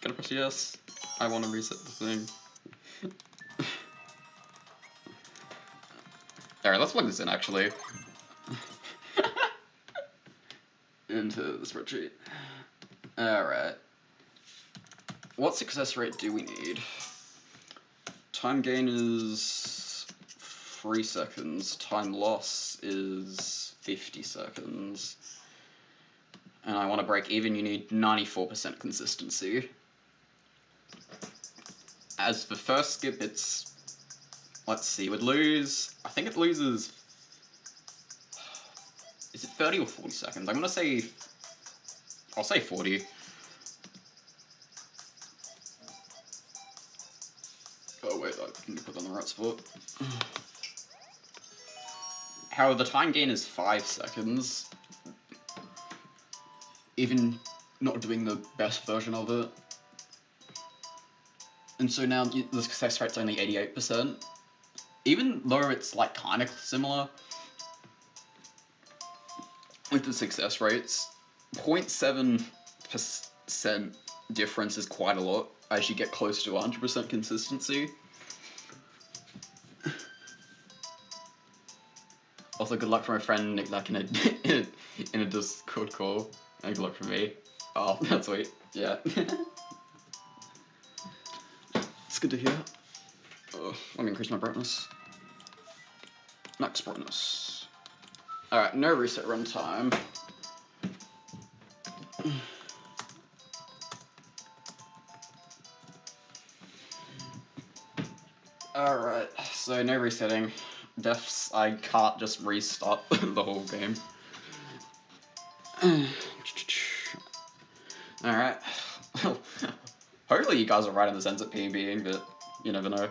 gotta press yes. I want to reset the thing. Alright, let's plug this in, actually. Into the spreadsheet. Alright. What success rate do we need? Time gain is 3 seconds. Time loss is 50 seconds. And I want to break even, you need 94% consistency. As for first skip, it's... Let's see, it would lose... I think it loses... Is it 30 or 40 seconds? I'm gonna say... I'll say 40. Oh wait, I can put that on the right spot. However, the time gain is 5 seconds. Even not doing the best version of it. And so now the success rate's only 88%. Even though it's like kind of similar with the success rates, 0.7% difference is quite a lot as you get close to 100% consistency. Also, good luck for my friend Nick, like in a Discord call, and good luck for me. Oh, that's sweet. Yeah. It's good to hear. Let me increase my brightness. Max brightness. Alright, no reset run time. Alright, so no resetting. Deaths, I can't just restart the whole game. Alright. Hopefully you guys are right in the sense of PBing, but you never know.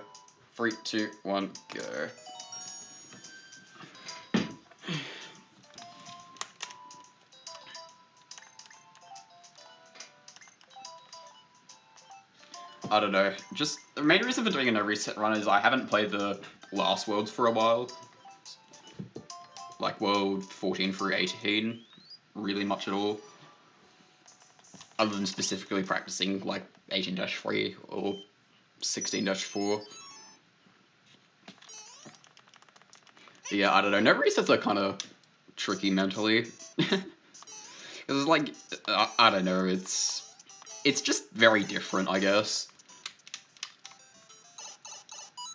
3, 2, 1, go. I don't know. Just the main reason for doing a no reset run is I haven't played the last worlds for a while. Like world 14 through 18, really much at all. Other than specifically practicing like 18-3 or 16-4. Yeah, I don't know. No resets are kind of tricky mentally. Because it's like, I don't know, it's just very different, I guess.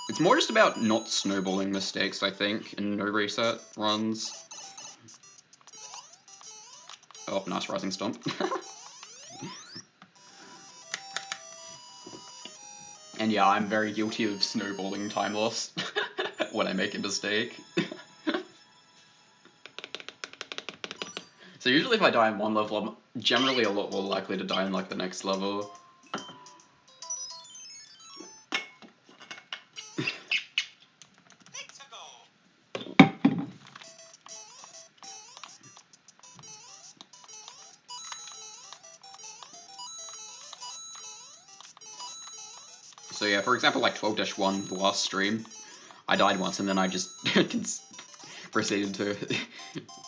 It's more just about not snowballing mistakes, I think, in no reset runs. Oh, nice rising stomp. And yeah, I'm very guilty of snowballing time loss when I make a mistake. So usually if I die in one level, I'm generally a lot more likely to die in like the next level. So yeah, for example, like 12-1, the last stream, I died once and then I just proceeded to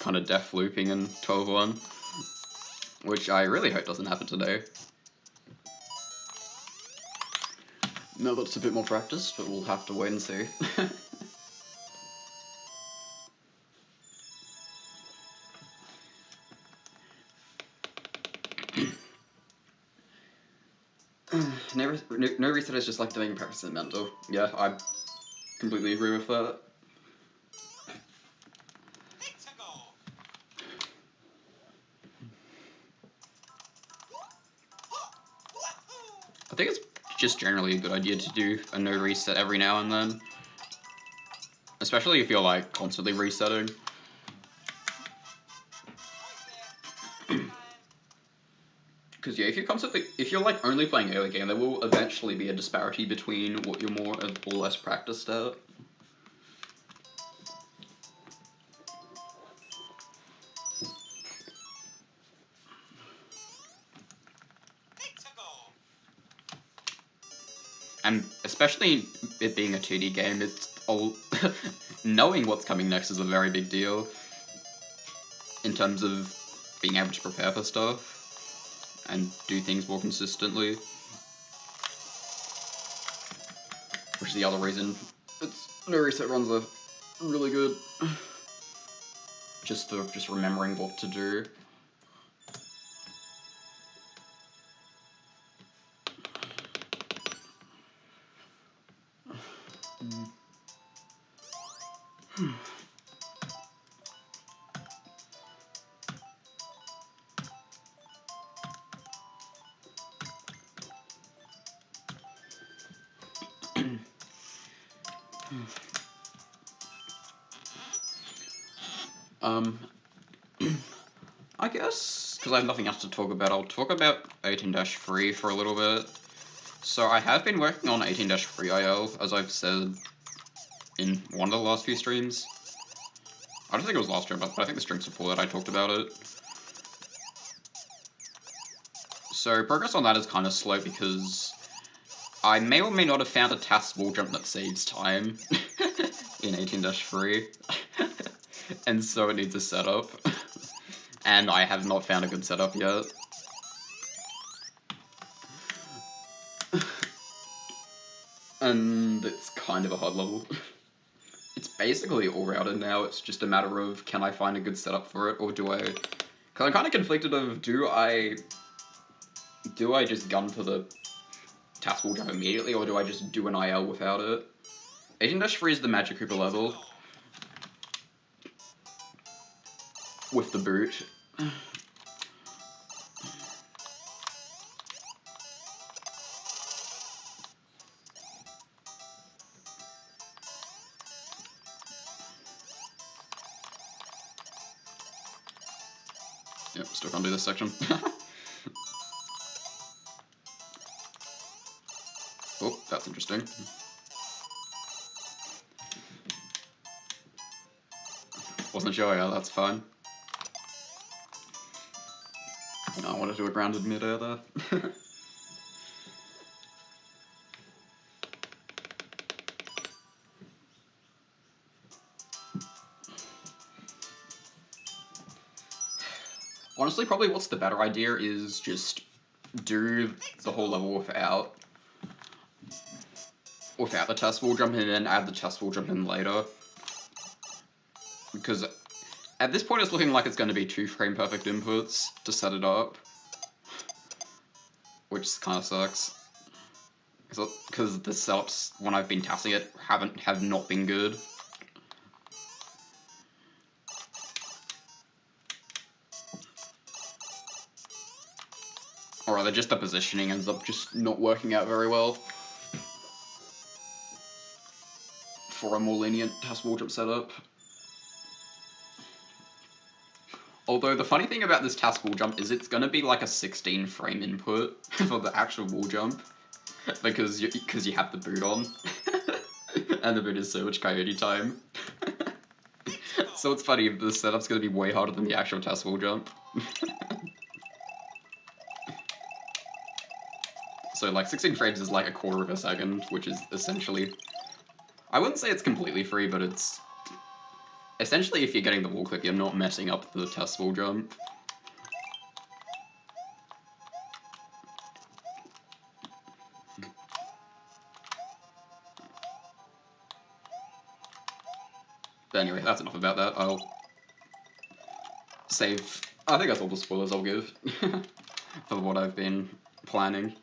kind of death looping in 12-1, which I really hope doesn't happen today. No, that's a bit more practice, but we'll have to wait and see. No reset is just like doing practice in mental. Yeah, I completely agree with that. I think it's just generally a good idea to do a no reset every now and then. Especially if you're like constantly resetting. Because yeah, if you're like only playing early game, there will eventually be a disparity between what you're more or less practiced at. And especially it being a 2D game, it's all knowing what's coming next is a very big deal in terms of being able to prepare for stuff and do things more consistently. Which is the other reason no reset runs are really good. Just remembering what to do. I guess, because I have nothing else to talk about, I'll talk about 18-3 for a little bit. So I have been working on 18-3 IL, as I've said in one of the last few streams. I don't think it was last stream, but I think the stream before that I talked about it. So progress on that is kind of slow because I may or may not have found a task wall jump that saves time in 18-3. And so it needs a setup. And I have not found a good setup yet. And it's kind of a hard level. It's basically all routed now, it's just a matter of can I find a good setup for it, or do I... Because I'm kind of conflicted of do I just gun for the task wall jump immediately, or do I just do an IL without it? 18-3 is the Magic Cooper level. With the boot. Yep, still can't do this section. Oh, that's interesting. Wasn't sure, yeah, that's fine. No, I want to do a grounded mid-air there. Honestly, probably what's the better idea is just do the whole level without the test wall jump in and add the test wall jump in later. Because at this point it's looking like it's going to be 2 frame perfect inputs to set it up. Which kind of sucks. Because the setups, when I've been testing it, have not been good. Or rather, just the positioning ends up just not working out very well for a more lenient task wall jump setup. Although the funny thing about this task wall jump is it's going to be like a 16 frame input for the actual wall jump, because you have the boot on, and the boot is so much coyote time. So it's funny, the setup's going to be way harder than the actual task wall jump. So like 16 frames is like a quarter of a second, which is essentially, I wouldn't say it's completely free, but it's essentially if you're getting the wall clip, you're not messing up the test wall jump. But anyway, that's enough about that. I'll save, I think that's all the spoilers I'll give for what I've been planning.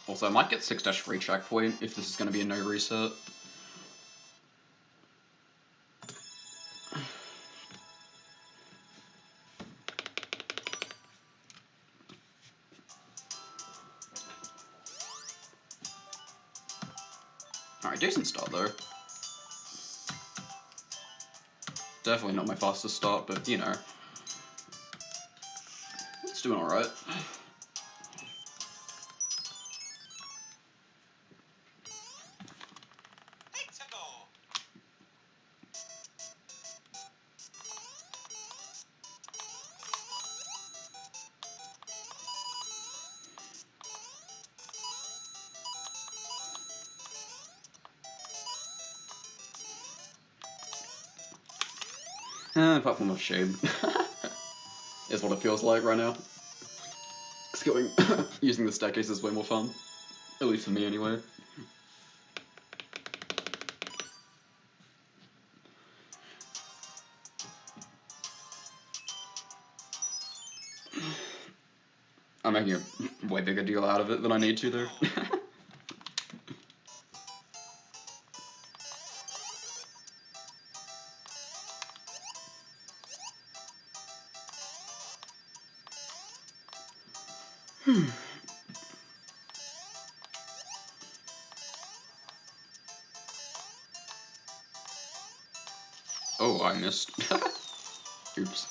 Also, I might get 6-3 checkpoint if this is going to be a no reset. Alright, decent start though. Definitely not my fastest start, but you know. It's doing alright. Apart from a shame. Is what it feels like right now. Because using the staircase is way more fun. At least for me, anyway. I'm making a way bigger deal out of it than I need to, though. Oh, I missed. Oops.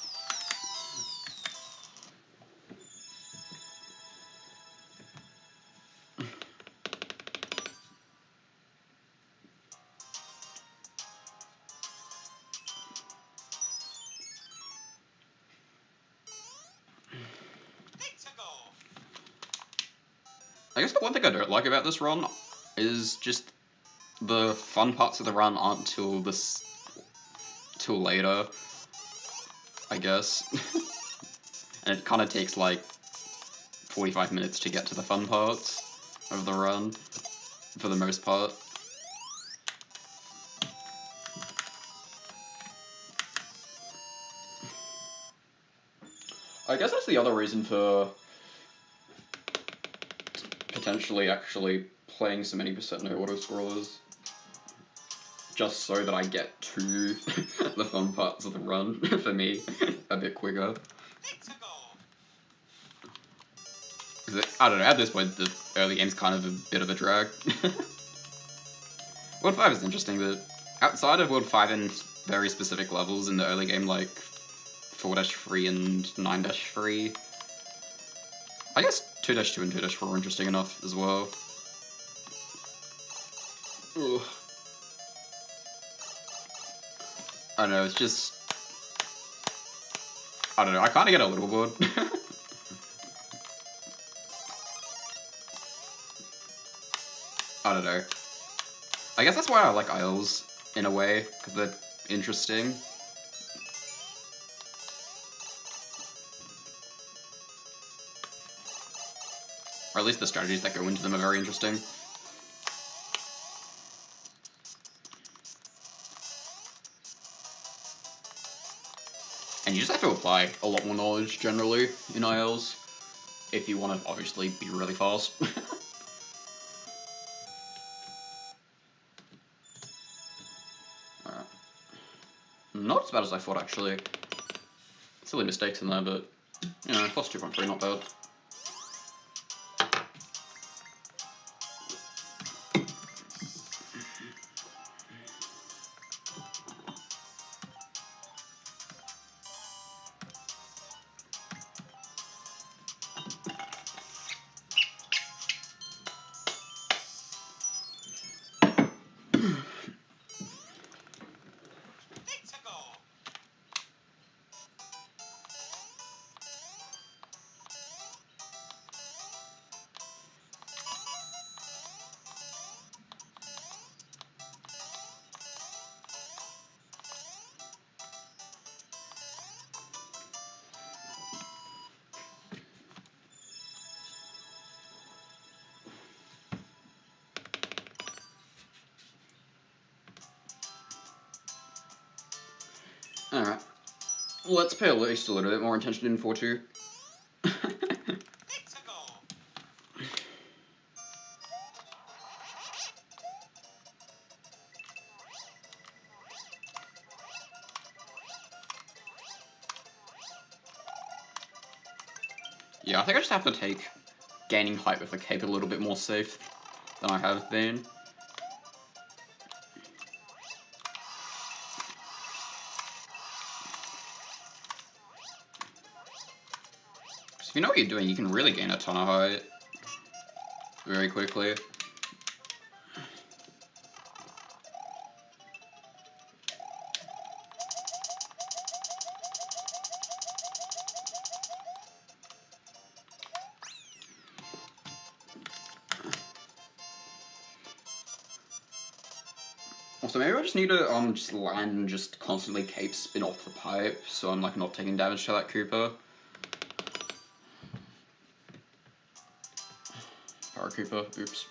I guess the one thing I don't like about this run is just the fun parts of the run aren't till later, I guess. And it kind of takes like 45 minutes to get to the fun parts of the run, for the most part. I guess that's the other reason for potentially actually playing so many percent no auto-scrollers. Just so that I get to the fun parts of the run, for me, a bit quicker. I don't know, at this point the early game's kind of a bit of a drag. World 5 is interesting, but outside of World 5 and very specific levels in the early game, like 4-3 and 9-3, I guess 2-2 and 2-4 are interesting enough as well. Ugh. I don't know, it's just... I don't know, I kind of get a little bored. I don't know. I guess that's why I like Isles, in a way, because they're interesting. Or at least the strategies that go into them are very interesting. And you just have to apply a lot more knowledge, generally, in ILs, if you want to, obviously, be really fast. Alright. Not as bad as I thought, actually. Silly mistakes in there, but, you know, plus 2.3, not bad. Alright. Let's pay at least a little bit more attention in 4-2. Yeah, I think I just have to take gaining height with a cape a little bit more safe than I have been. if you know what you're doing, you can really gain a ton of height very quickly. Also, maybe I just need to just land and just constantly cape spin off the pipe, so I'm like not taking damage to that Koopa. Power Koopa, oops.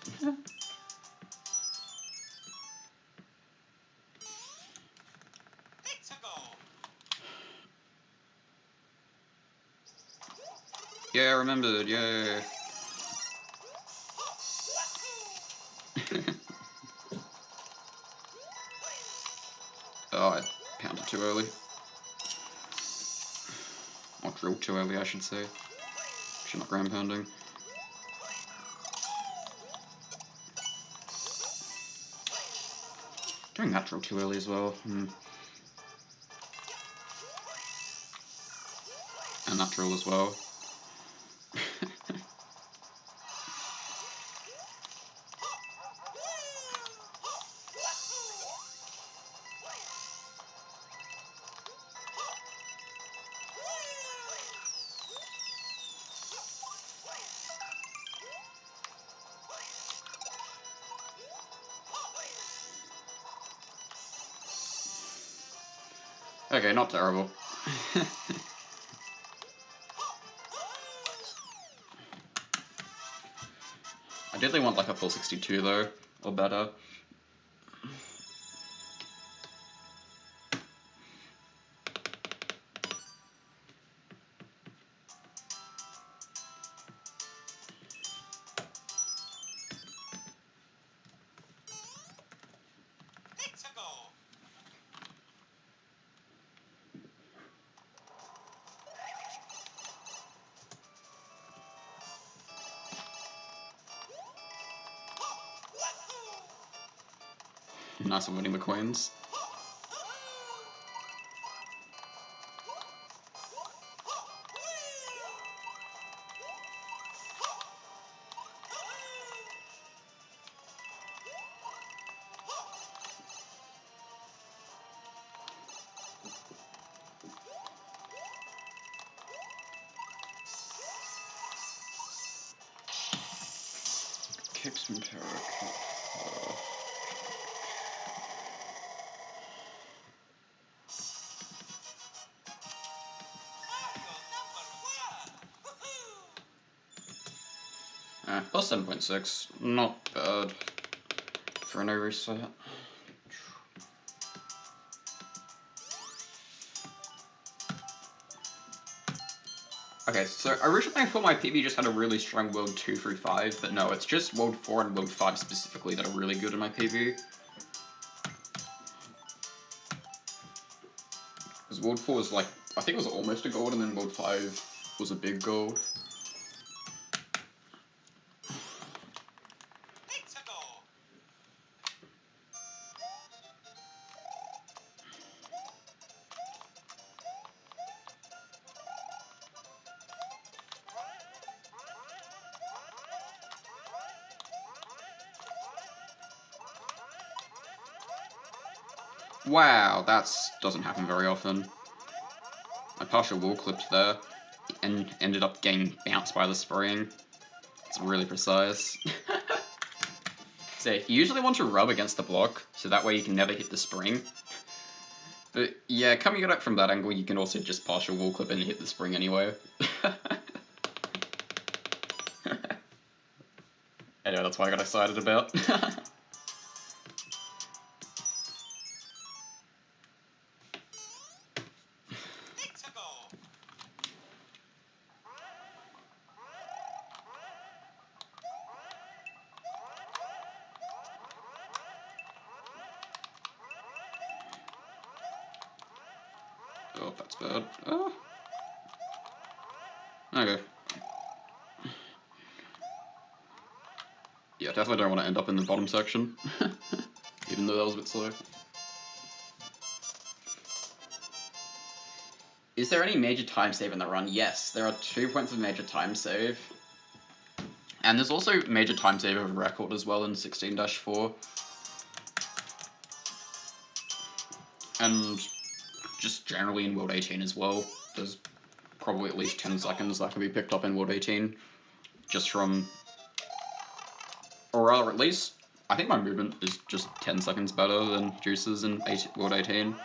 Yeah, I remembered, yay. Oh, I pounded too early. Or drilled too early, I should say. Should not ground pounding. Doing that drill too early as well. And that drill as well. Okay, not terrible. I definitely want like a full 62 though, or better. Nice one winning the coins. Kicks from Parakeet. Plus 7.6, not bad for no reset. Okay, so originally I thought my PB just had a really strong World 2 through 5, but no, it's just World 4 and World 5 specifically that are really good in my PB. Because World 4 was like, I think it was almost a gold, and then World 5 was a big gold. Wow, that doesn't happen very often. I partial wall clipped there and ended up getting bounced by the spring. It's really precise. So you usually want to rub against the block, so that way you can never hit the spring. But yeah, coming at it from that angle, you can also just partial wall clip and hit the spring anyway. Anyway, that's what I got excited about. Oh, that's bad. Oh. Okay. Yeah, definitely don't want to end up in the bottom section. Even though that was a bit slow. Is there any major time save in the run? Yes, there are 2 points of major time save. And there's also major time save of record as well in 16-4. And just generally in World 18 as well, there's probably at least 10 seconds that can be picked up in World 18. Just from, or rather at least, I think my movement is just 10 seconds better than Juice's in World 18.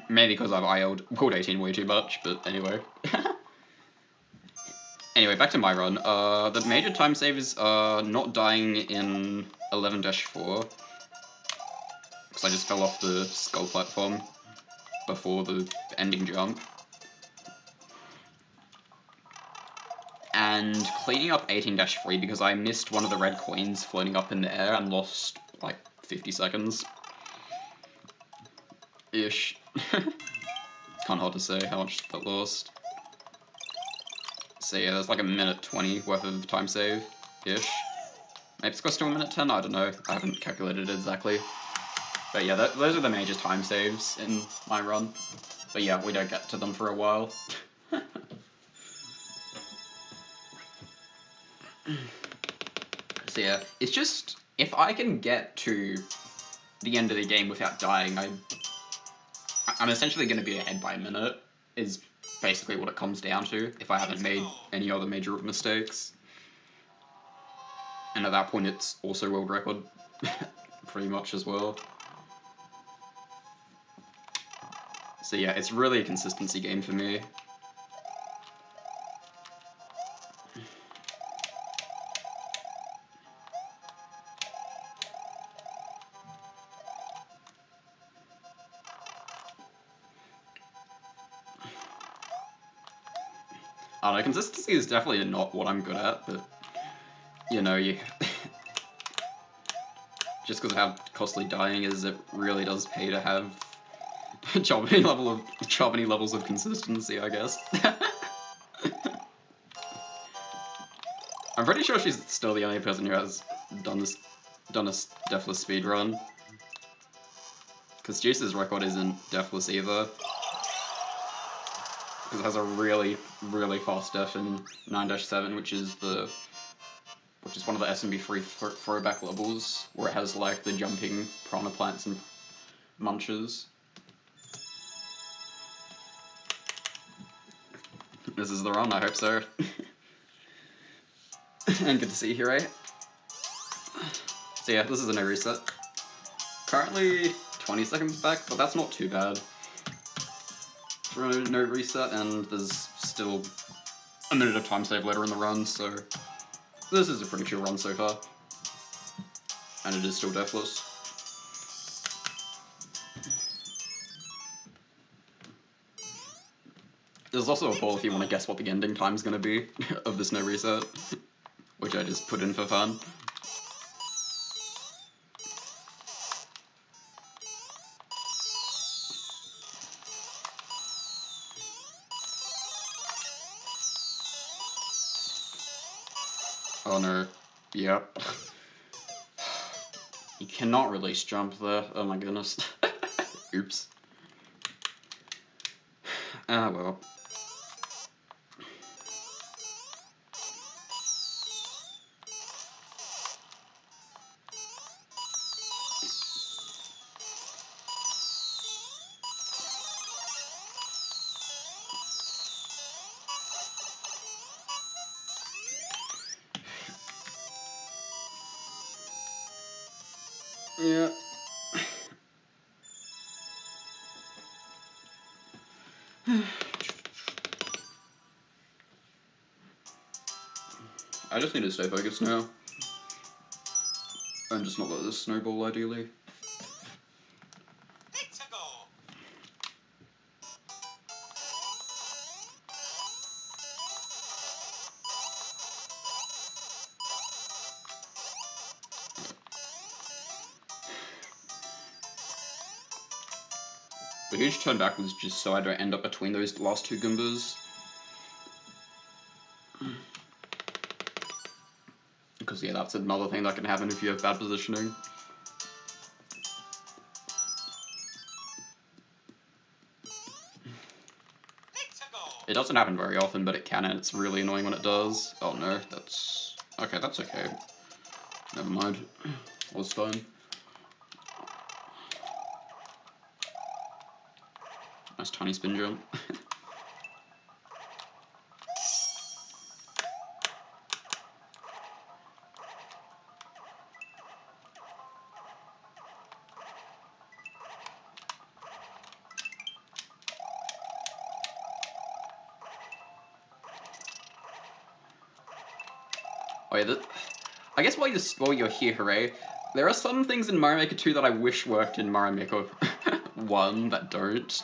Maybe because I've IL'd World 18 way too much, but anyway. Anyway, back to my run. The major time save is not dying in 11-4. Because I just fell off the skull platform before the ending jump. And cleaning up 18-3 because I missed one of the red coins floating up in the air and lost like 50 seconds. Ish. It's kind of hard to say how much that lost. So yeah, there's like a minute 20 worth of time save-ish. Maybe it's close to a minute 10, I don't know. I haven't calculated it exactly. But yeah, those are the major time saves in my run. But yeah, we don't get to them for a while. So yeah, it's just, if I can get to the end of the game without dying, I'm essentially going to be ahead by a minute, is basically what it comes down to, if I haven't made any other major mistakes. And at that point it's also world record, pretty much as well. So yeah, it's really a consistency game for me. I don't know, consistency is definitely not what I'm good at, but, you know, just because of how costly dying is, it really does pay to have Charbunny levels of consistency, I guess. I'm pretty sure she's still the only person who has done a deathless speedrun. Because Juice's record isn't deathless either. Because it has a really, really fast def in 9-7, which is one of the SMB3 throwback levels, where it has like the jumping piranha plants and munches. This is the run, I hope so. And good to see you here, eh? So yeah, this is a no reset. Currently 20 seconds back, but that's not too bad for a no reset, and there's still a minute of time save later in the run, so this is a pretty chill run so far. And it is still deathless. There's also a poll if you want to guess what the ending time's going to be of this no reset, which I just put in for fun. Oh no. Yep. You cannot release jump there. Oh my goodness. Oops. Ah well. Yeah. I just need to stay focused now. And just not let this snowball, ideally. The huge turn back was just so I don't end up between those last two Goombas. Because yeah, that's another thing that can happen if you have bad positioning. doesn't happen very often, but it can, and it's really annoying when it does. Oh no, that's... Okay, that's okay. Never mind. It was fun. Nice tiny spin jump. Oh yeah, I guess while you're here, Hooray, there are some things in Mario Maker 2 that I wish worked in Mario Maker 1 that don't.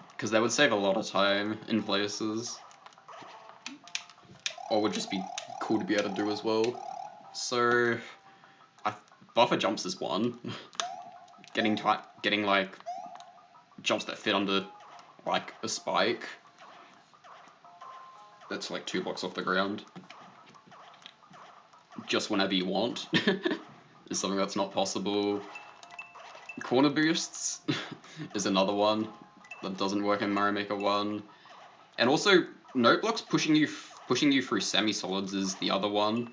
Because they would save a lot of time in places. Or would just be cool to be able to do as well. So, buffer jumps is one. getting like jumps that fit under like a spike. That's like 2 blocks off the ground. Just whenever you want. Is something that's not possible. Corner boosts is another one that doesn't work in Mario Maker 1. And also, note blocks pushing you through semi-solids is the other one,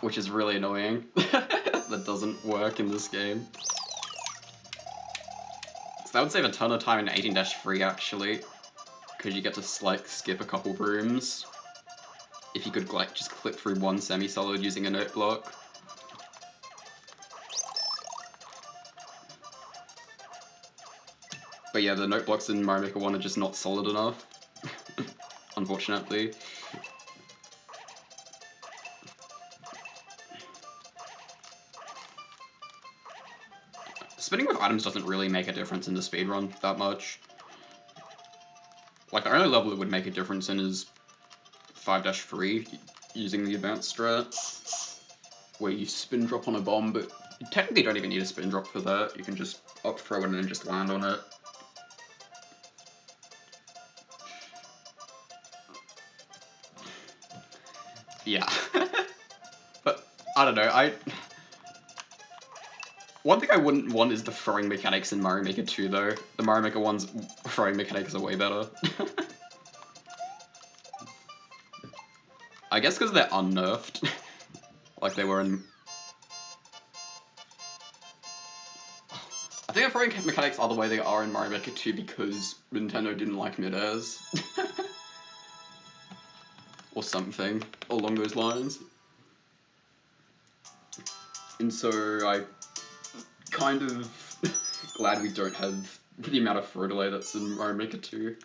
which is really annoying. That doesn't work in this game. So that would save a ton of time in 18-3 actually, because you get to like skip a couple rooms. If you could like just clip through one semi-solid using a note block. But yeah, the note blocks in Mario Maker 1 are just not solid enough. Unfortunately. Spinning with items doesn't really make a difference in the speedrun that much. Like, the only level it would make a difference in is 5-3, using the advanced strat, where you spin drop on a bomb, but you technically don't even need a spin drop for that. You can just up throw it and then just land on it. Yeah. But, I don't know, one thing I wouldn't want is the throwing mechanics in Mario Maker 2, though. The Mario Maker 1's throwing mechanics are way better. I guess because they're unnerfed, like they were in... I think the throwing mechanics are the way they are in Mario Maker 2 because Nintendo didn't like mid-airs. Or something along those lines. And so I kind of glad we don't have the amount of throw delay that's in Mario Maker 2.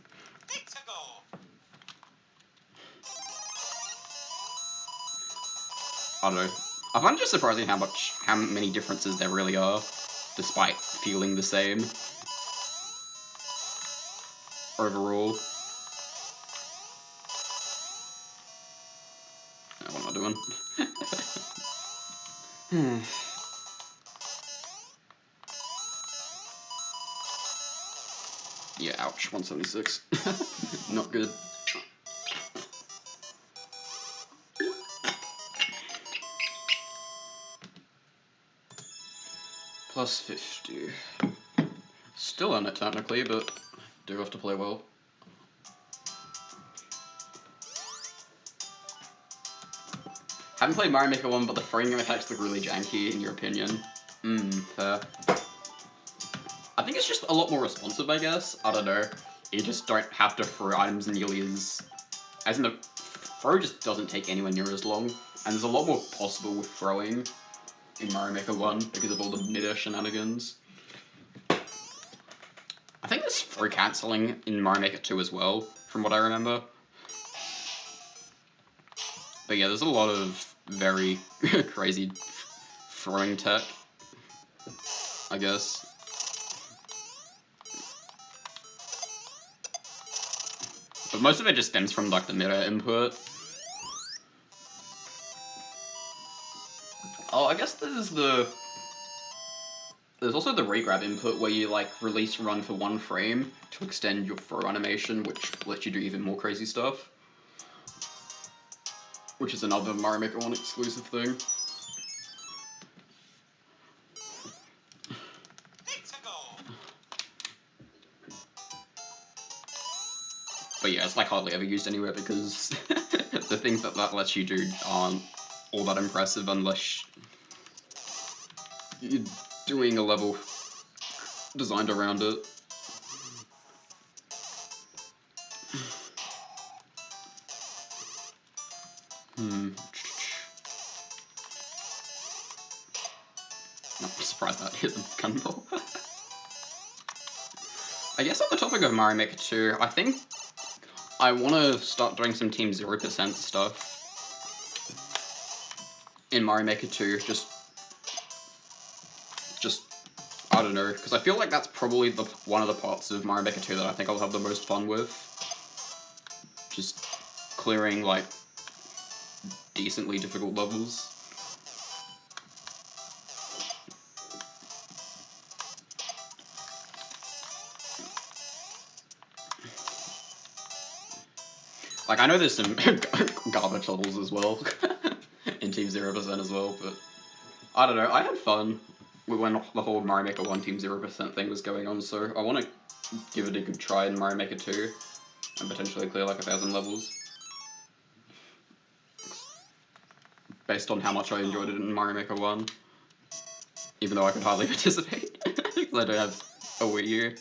I don't know. I find it just surprising how many differences there really are, despite feeling the same overall. What am I doing? Yeah, ouch, 176. Not good. Plus 50. Still on it technically, but do have to play well. Haven't played Mario Maker 1, but the throwing mechanics look really janky, in your opinion. Fair. I think it's just a lot more responsive, I guess. I don't know. You just don't have to throw items nearly as in the throw just doesn't take anywhere near as long, and there's a lot more possible with throwing in Mario Maker 1 because of all the mid-air shenanigans. I think there's throw cancelling in Mario Maker 2 as well, from what I remember. But yeah, there's a lot of very crazy throwing tech, I guess. But most of it just stems from like the mid-air input. Oh, I guess there's also the regrab input where you like release run for 1 frame to extend your throw animation, which lets you do even more crazy stuff. Which is another Mario Maker 1 exclusive thing. But yeah, it's like hardly ever used anywhere because the things that lets you do aren't all that impressive unless you're doing a level designed around it. I'm surprised that hit the gunball. I guess on the topic of Mario Maker 2, I think I want to start doing some Team 0% stuff in Mario Maker 2, just I don't know, because I feel like that's probably one of the parts of Mario Maker 2 that I think I'll have the most fun with. Just clearing, like, decently difficult levels. Like, I know there's some garbage levels as well, in Team 0% as well, but I don't know, I had fun when the whole Mario Maker 1 Team 0% thing was going on, so I want to give it a good try in Mario Maker 2, and potentially clear like 1,000 levels. Based on how much I enjoyed it in Mario Maker 1, even though I could hardly participate, because I don't have a Wii U.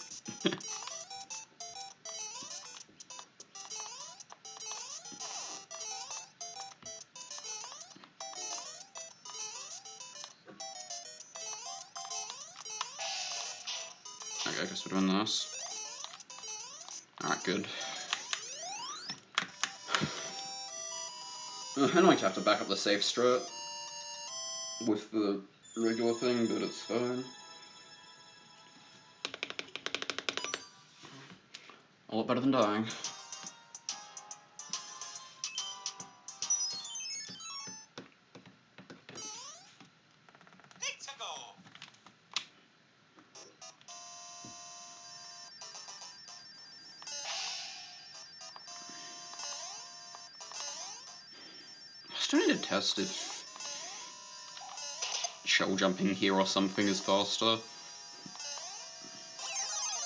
Okay, I guess we're doing this. Alright, good. I might have to back up the safe strat with the regular thing, but it's fine. A lot better than dying. I still need to test if shell jumping here or something is faster.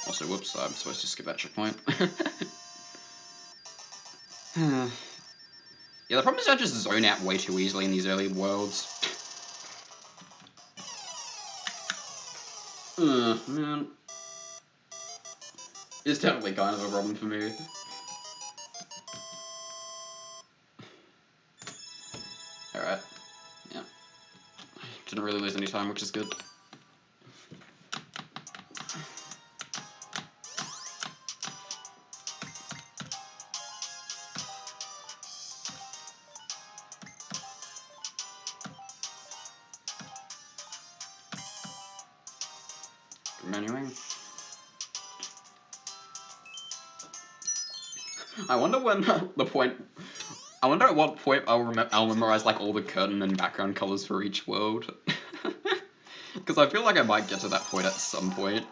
Also, whoops, I'm supposed to skip that checkpoint. Yeah, the problem is I just zone out way too easily in these early worlds. Man. It's definitely kind of a problem for me. Alright. Yeah. Didn't really lose any time, which is good. Menuing. I wonder when the point. I wonder at what point I'll memorize like all the curtain and background colors for each world. Because I feel like I might get to that point at some point,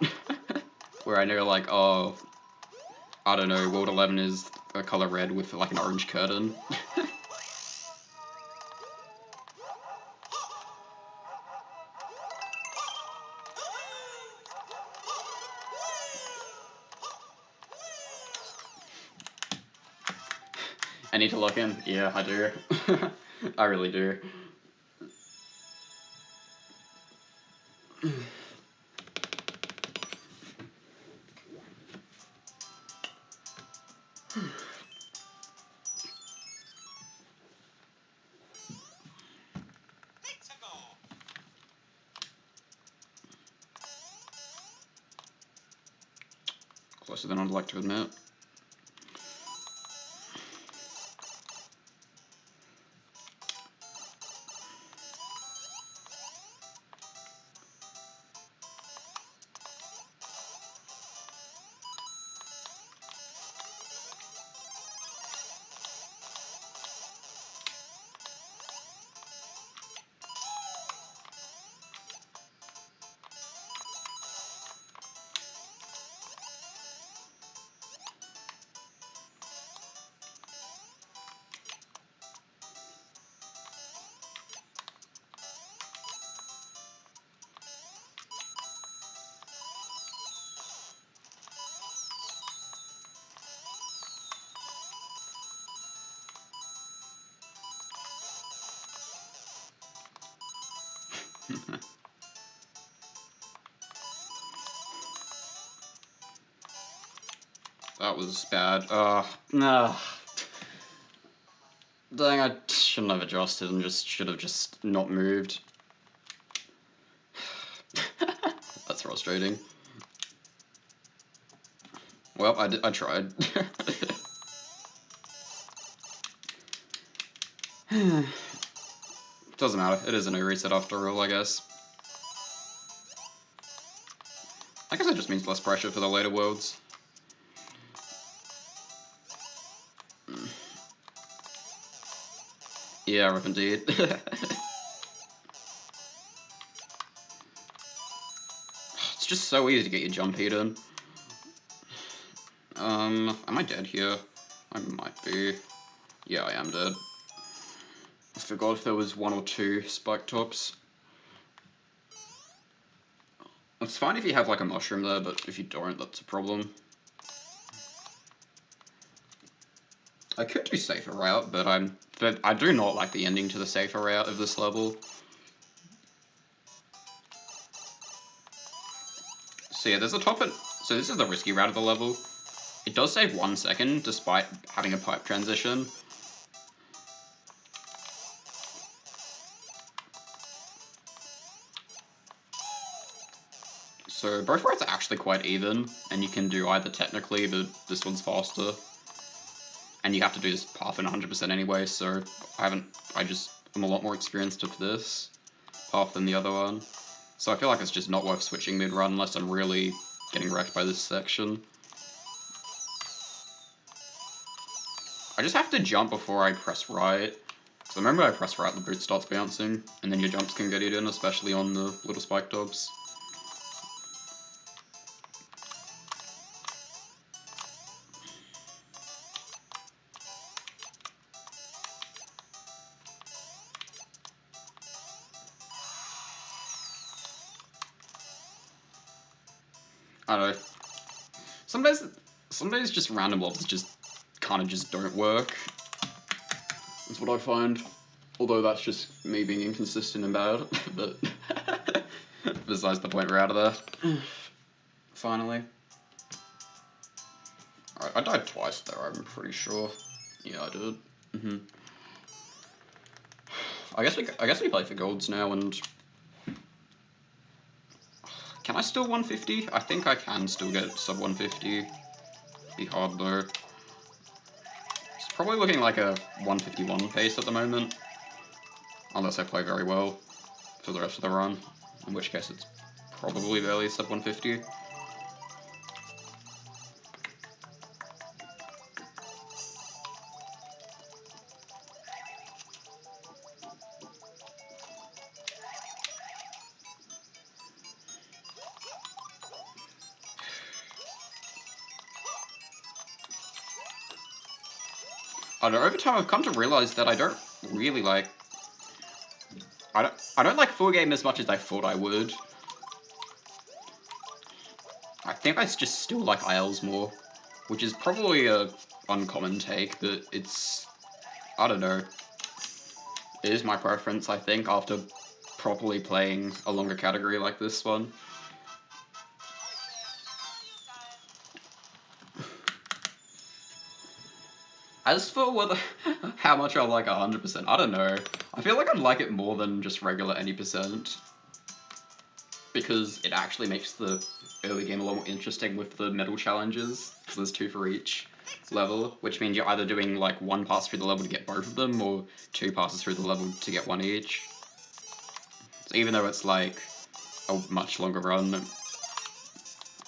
where I know like, oh, I don't know, World 11 is a color red with like an orange curtain. I need to look in. Yeah, I do. I really do. Closer than I'd like to admit. That was bad. No. Dang, I shouldn't have adjusted and should have just not moved. That's frustrating. Well, I tried. Doesn't matter. It is a new reset after all, I guess. I guess it just means less pressure for the later worlds. Yeah, rip indeed. It's just so easy to get your jump heat in. Am I dead here? I might be. Yeah, I am dead. I forgot if there was 1 or 2 spike tops. It's fine if you have like a mushroom there, but if you don't, that's a problem. I could do safer route, but I do not like the ending to the safer route of this level. So yeah, there's a top. So this is the risky route of the level. It does save 1 second despite having a pipe transition. So both routes are actually quite even, and you can do either technically, but this one's faster. And you have to do this path in 100% anyway, so I'm a lot more experienced with this path than the other one. So I feel like it's just not worth switching mid-run unless I'm really getting wrecked by this section. I just have to jump before I press right. Because I remember I press right, the boot starts bouncing, and then your jumps can get eaten, especially on the little spike tops. I don't know. Some days just random levels just kind of just don't work. That's what I find. Although that's just me being inconsistent and bad, but besides the point, we're out of there. Finally. Alright, I died twice there, I'm pretty sure. Yeah, I did. I guess we play for golds now, and can I still 150? I think I can still get sub 150. Be hard though. It's probably looking like a 151 pace at the moment. Unless I play very well for the rest of the run, in which case it's probably barely sub 150. I don't know, over time I've come to realize that I don't really like... I don't like full game as much as I thought I would. I think I just still like Isles more, which is probably a uncommon take, but it's... I don't know. It is my preference, I think, after properly playing a longer category like this one. As for how much I like 100%, I don't know. I feel like I'd like it more than just regular any percent. Because it actually makes the early game a lot more interesting with the medal challenges, because there's 2 for each level, which means you're either doing like 1 pass through the level to get both of them, or 2 passes through the level to get 1 each. So even though it's like a much longer run,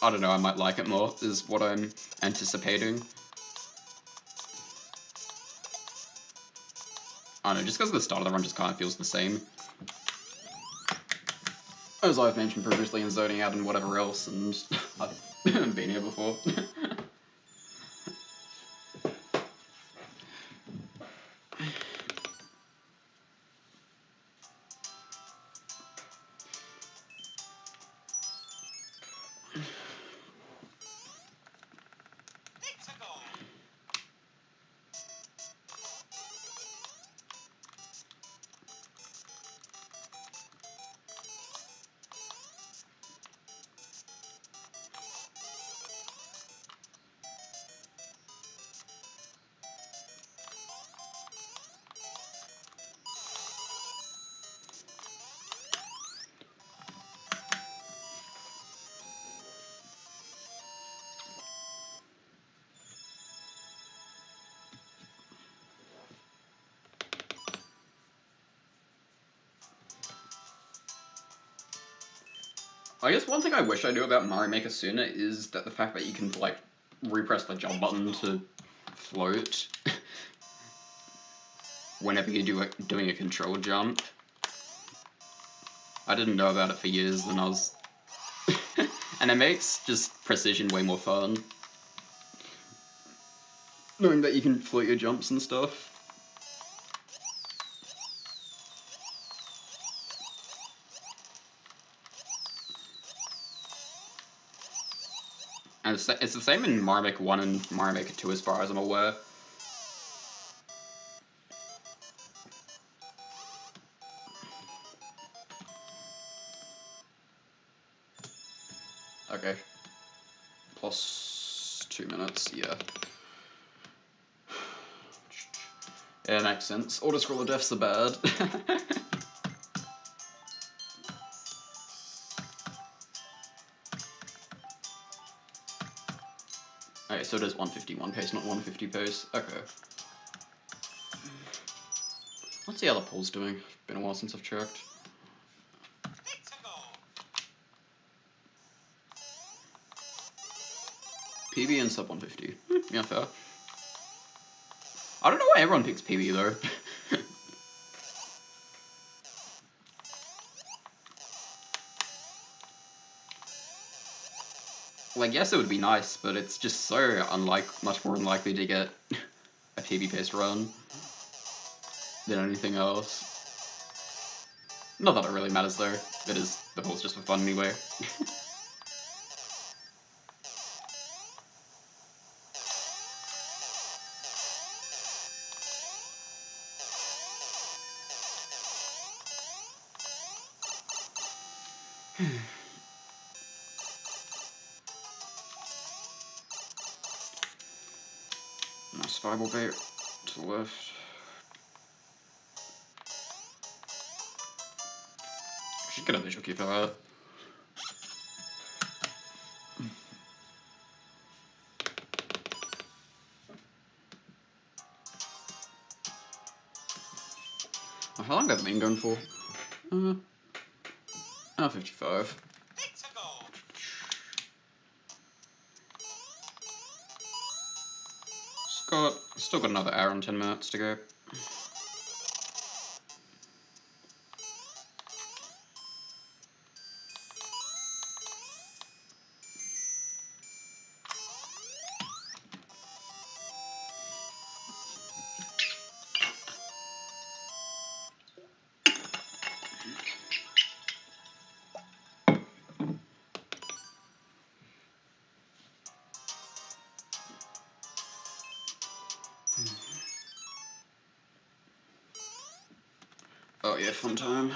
I don't know, I might like it more, is what I'm anticipating. I don't know, just because the start of the run just kind of feels the same. As I've mentioned previously in zoning out and whatever else, and I've been here before. I guess one thing I wish I knew about Mario Maker sooner is that the fact that you can, like, repress the jump button to float whenever you're doing a control jump. I didn't know about it for years, and I was... and it makes just precision way more fun. Knowing that you can float your jumps and stuff. And it's the same in Mario Maker 1 and Mario Maker 2 as far as I'm aware. Okay. Plus 2 minutes, yeah. Yeah, makes sense. Auto-scroller deaths are bad. Okay, so it is 151 pace, not 150 pace. Okay. What's the other pulls doing? Been a while since I've checked. PB and sub 150. Yeah, fair. I don't know why everyone picks PB though. Like, yes, it would be nice, but it's just so much more unlikely to get a PB-based run than anything else. Not that it really matters though. The pool's just for fun anyway. Nice fireball bait to the left. Should get a visual cue for that. How long have I been going for? 55. Still got another hour and 10 minutes to go. Oh yeah, fun time.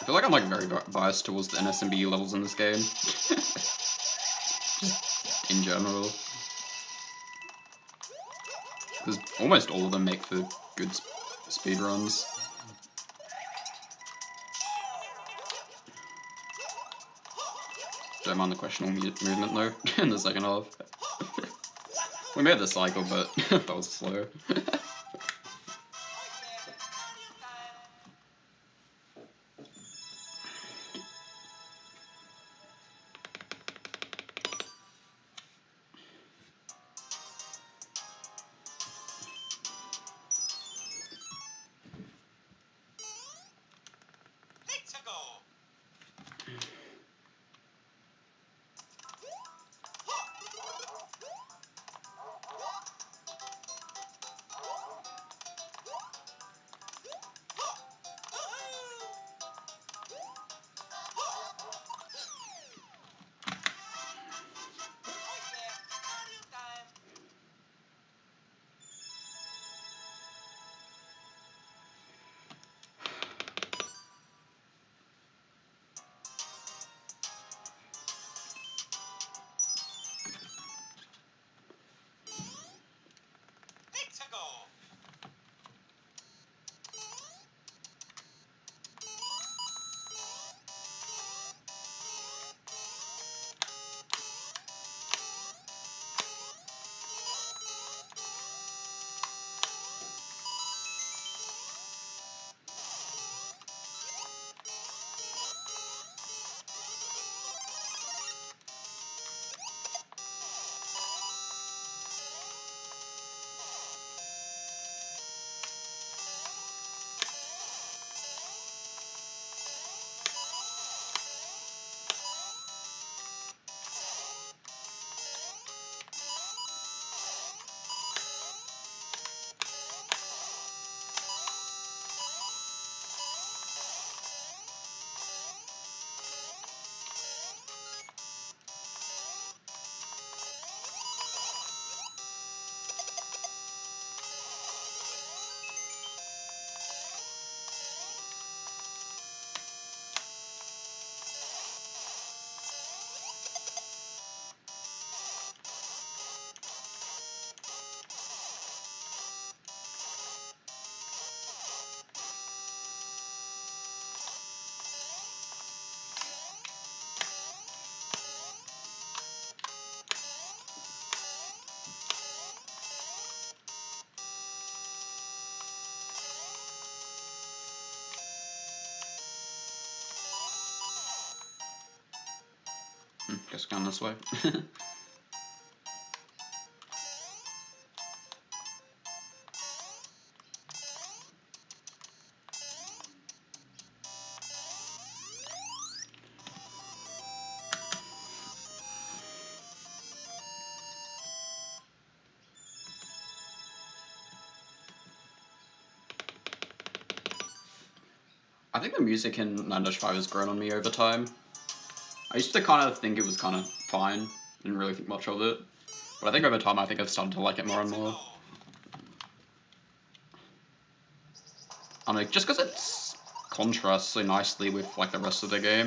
I feel like I'm very biased towards the NSMB levels in this game. Just in general. Because almost all of them make for good speedruns. Don't mind the questionable movement though, in the second half. We made the cycle, but that was slow. guess going this way. I think the music in 9-5 has grown on me over time. I used to kind of think it was kind of fine, didn't really think much of it. But I think over time, I think I've started to like it more and more. I mean, just because it contrasts so nicely with like the rest of the game,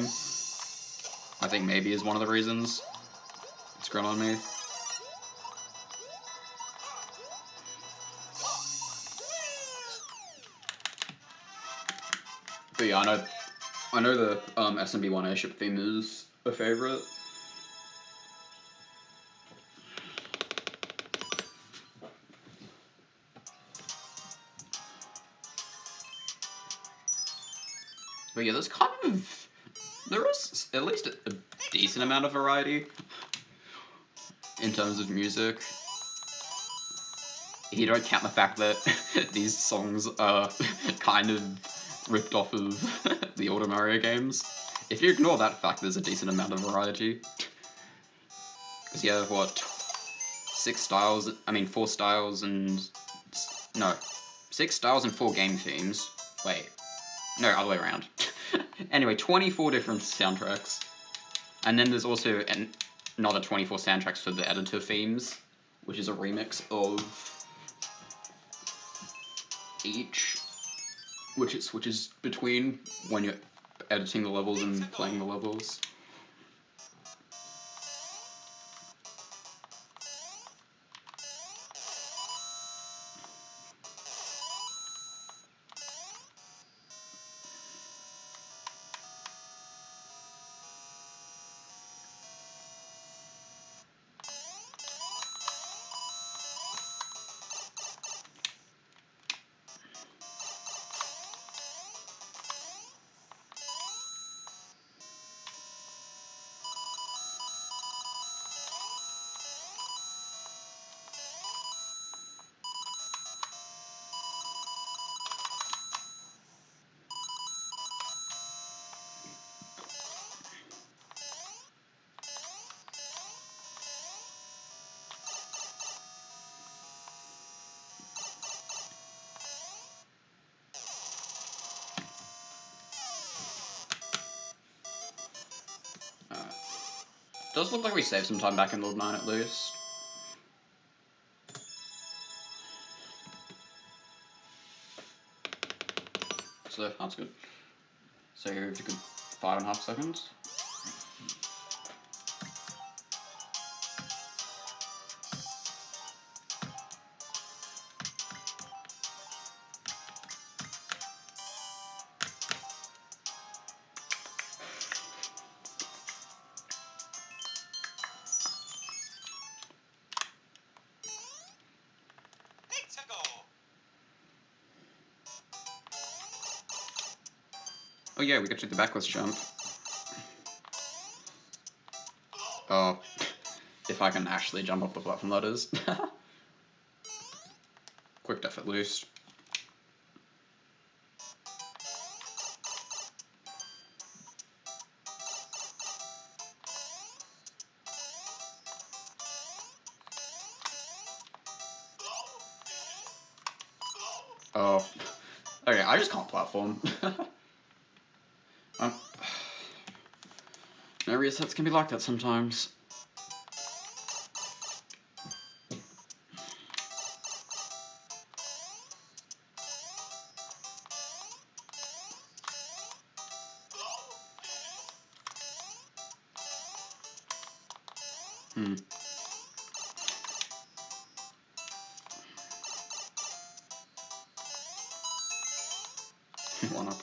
I think maybe is one of the reasons it's grown on me. But yeah, I know the SMB1 airship theme is a favorite. But yeah, there is at least a decent amount of variety in terms of music. You don't count the fact that these songs are kind of ripped off of the older Mario games. If you ignore that fact, there's a decent amount of variety. Because you have, what, 4 styles and... No, 6 styles and 4 game themes. Wait, no, other way around. Anyway, 24 different soundtracks. And then there's also another 24 soundtracks for the editor themes, which is a remix of each, which it switches between when you're editing the levels and playing the levels. Does look like we saved some time back in Mode 9 at least. So that's good. So you're a good 5.5 seconds. Oh yeah, we got to do the backless jump. Oh, if I can actually jump up the platform, that is. Quick effort loose. Oh, okay, I just can't platform. No resets can be like that sometimes. One up.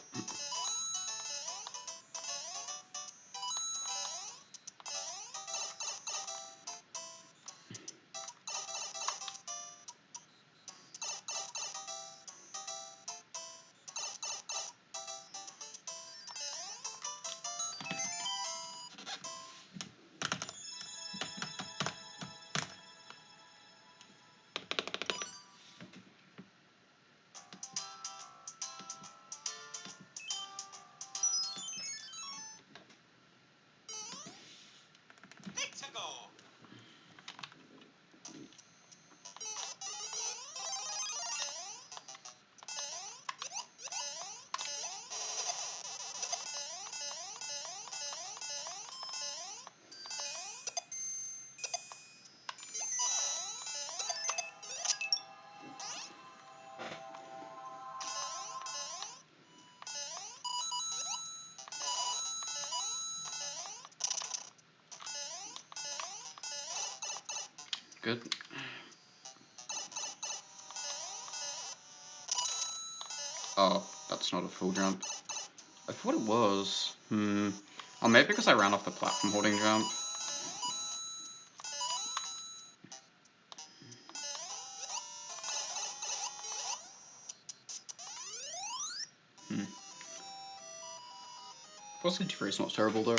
Good. Oh, that's not a full jump. I thought it was. Oh, maybe because I ran off the platform holding jump. Velocity 3 is not terrible though.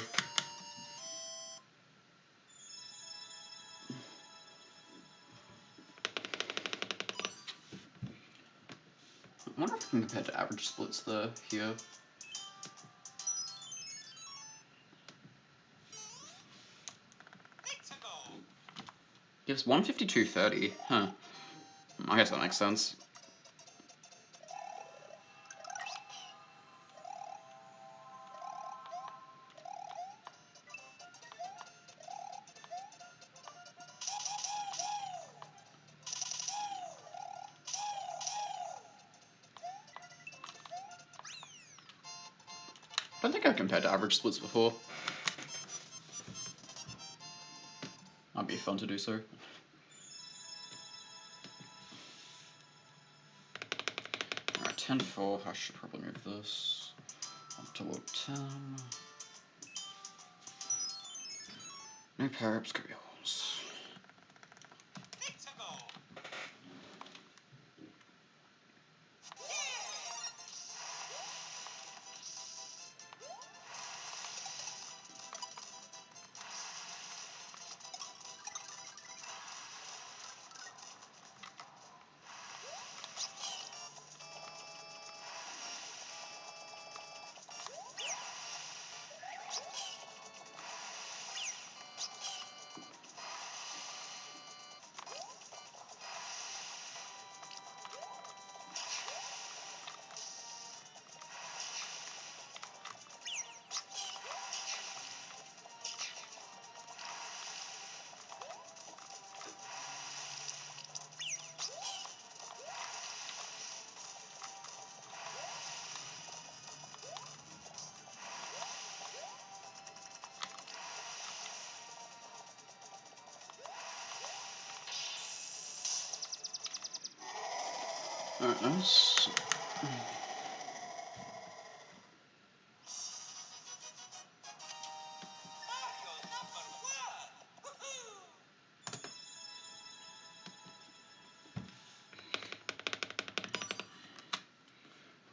I wonder if I can compare to average splits there, here. Gives 152.30, huh. I guess that makes sense. I don't think I've compared to average splits before. That'd be fun to do so. Alright, 10-4, I should probably move this up to low 10. No power-ups, go yours. Alright, nice.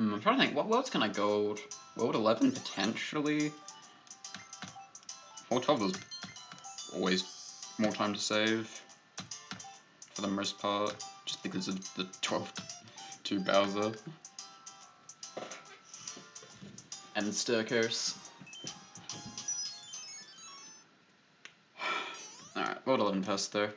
I'm trying to think, what worlds can I gold? World 11 potentially? World 12 was always more time to save, for the most part, just because of the 12-2 Bowser. And staircase. Alright, World 11 first though.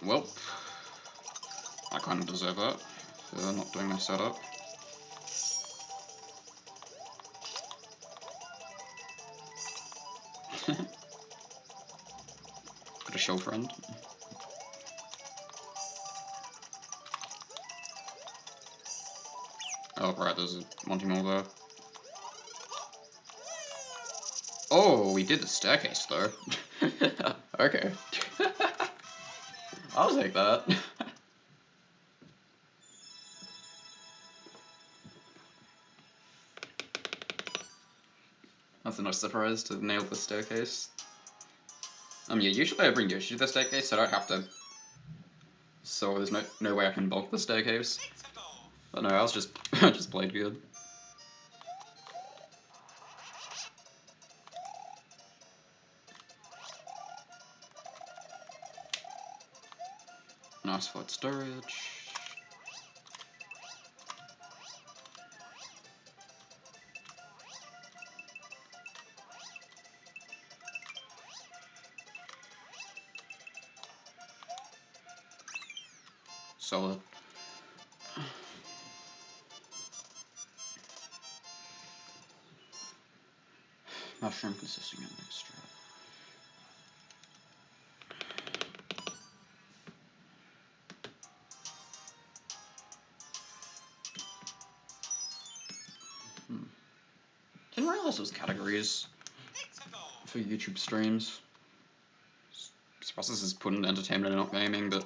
Well, I kind of deserve that for not doing my setup. Got a shell friend. Oh, right, there's a Monty Mole there. Oh, we did the staircase though. Okay. I'll take that. That's a nice surprise to nail the staircase. Yeah, usually I bring Yoshi to the staircase, so I don't have to. So there's no way I can block the staircase. But no, I was just I just played good. Nice flight storage. Solid. Mushroom consisting of mixture. Didn't realize those categories for YouTube streams. I suppose this is put in entertainment and not gaming, but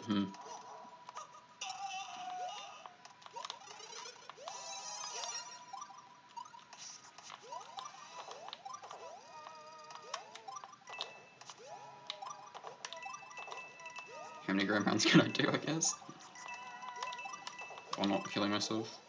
How many gram rounds can I do, I guess? While not killing myself.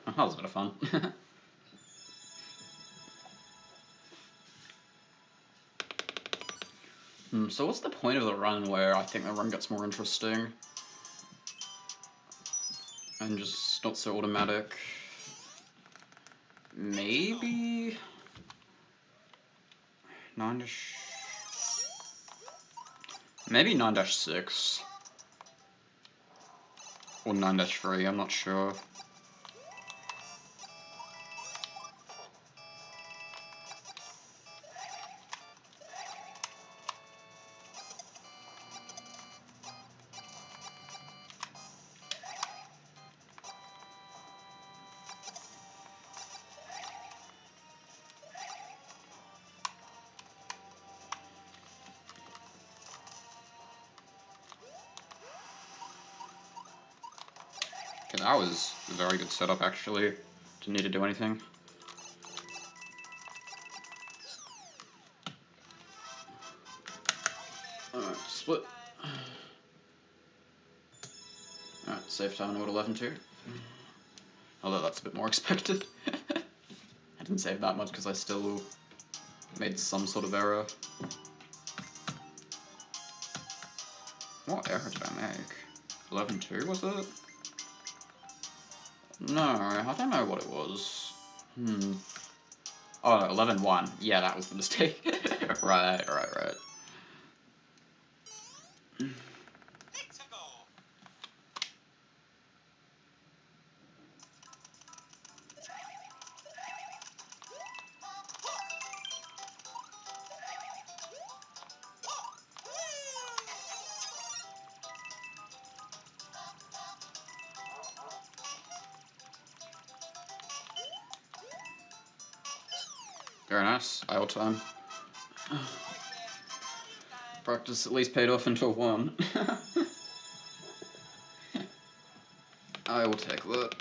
Oh, that was a bit of fun. So what's the point of the run where I think the run gets more interesting? And just not so automatic? Maybe 9 maybe 9-6 or 9-3, I'm not sure. Okay, that was a very good setup actually. Didn't need to do anything. Alright, split. Alright, save time in order 11-2. Although that's a bit more expected. I didn't save that much because I still made some sort of error. What error did I make? 11-2 was it? No, I don't know what it was. Oh, no, 11-1. Yeah, that was the mistake. Right. Very nice. IO time. Practice at least paid off until 1. I will take that.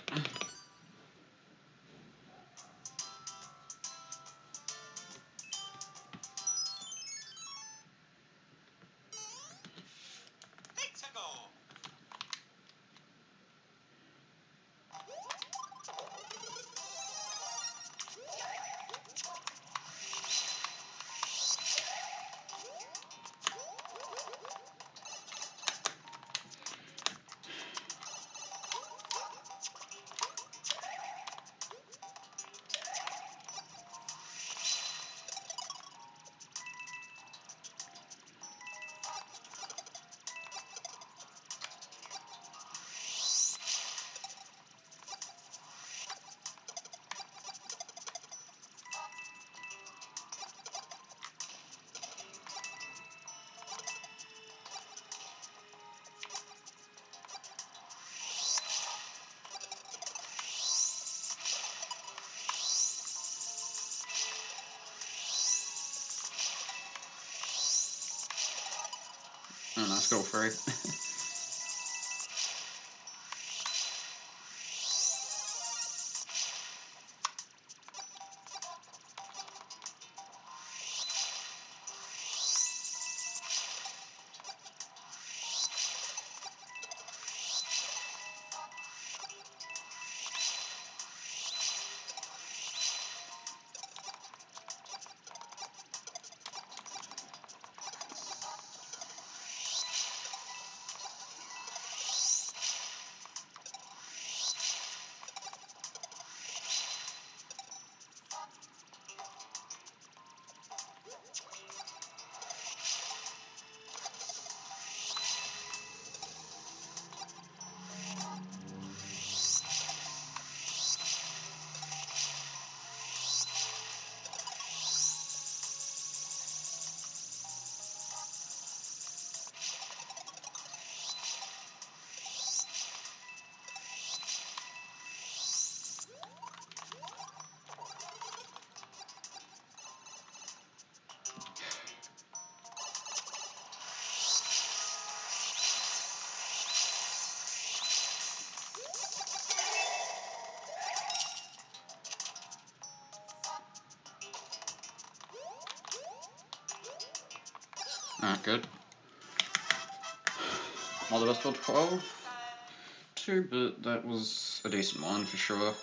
Oh, nice, got all three. Alright, good. Not the best for 12. 2, but that was a decent one for sure.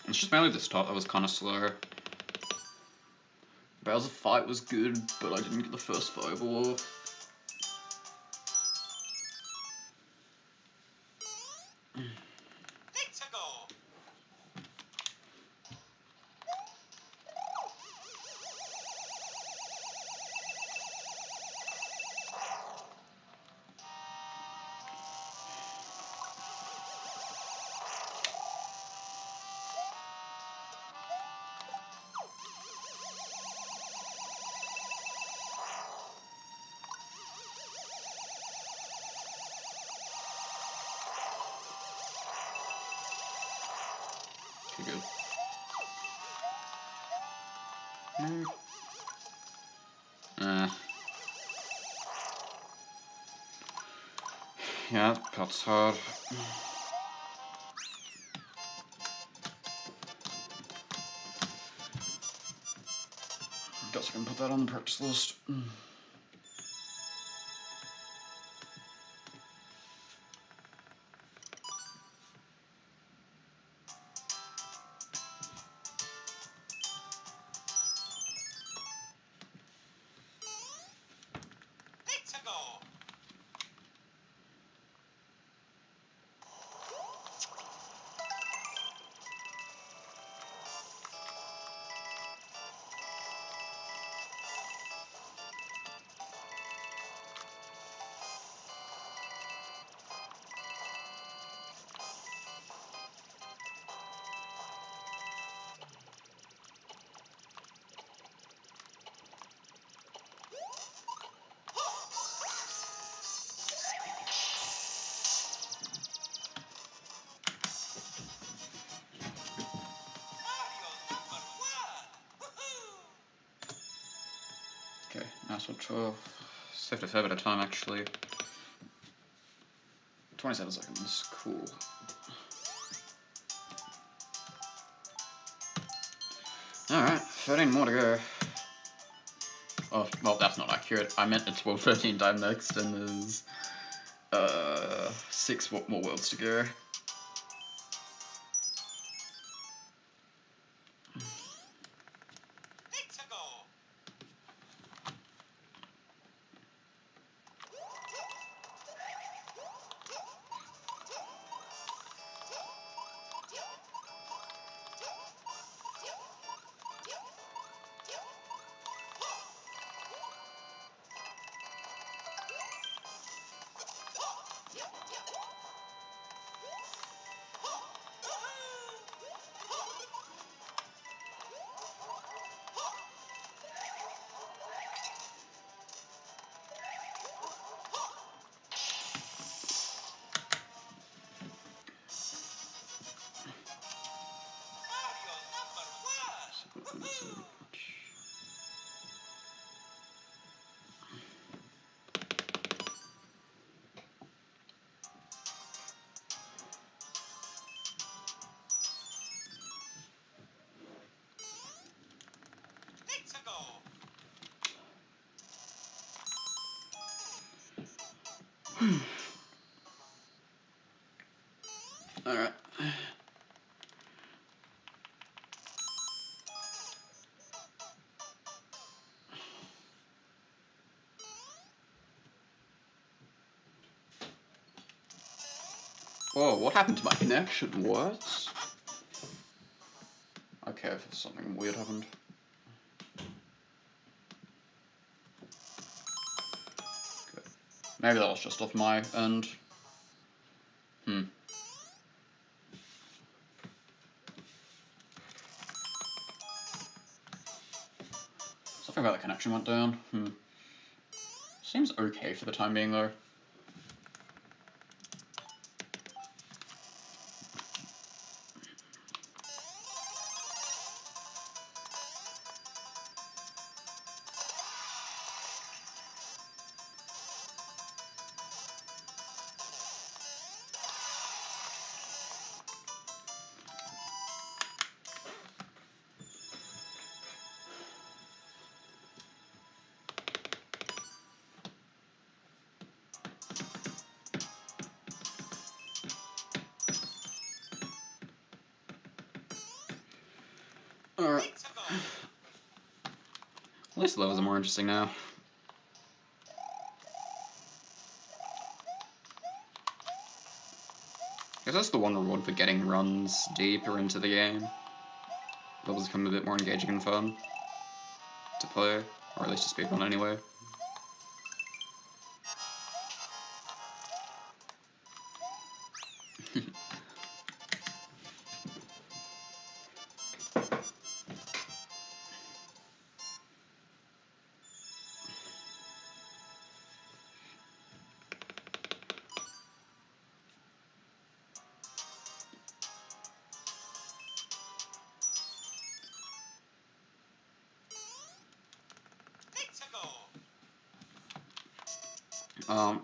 It's just mainly the start that was kind of slow. Bowser fight was good, but I didn't get the first fireball off. Too good. Yeah, that's hard. Guess I can put that on the practice list. Okay, nice one, 12. Saved a fair bit of time actually. 27 seconds, cool. Alright, 13 more to go. Oh, well, that's not accurate. I meant it's World 13 time next, and there's 6 more worlds to go. Alright. Whoa, what happened to my connection? What? Okay, if something weird happened. Okay. Maybe that was just off my end. Something about the connection went down. Seems okay for the time being, though. Alright. At least the levels are more interesting now. I guess that's the one reward for getting runs deeper into the game. Levels become a bit more engaging and fun to play, or at least to speedrun anyway.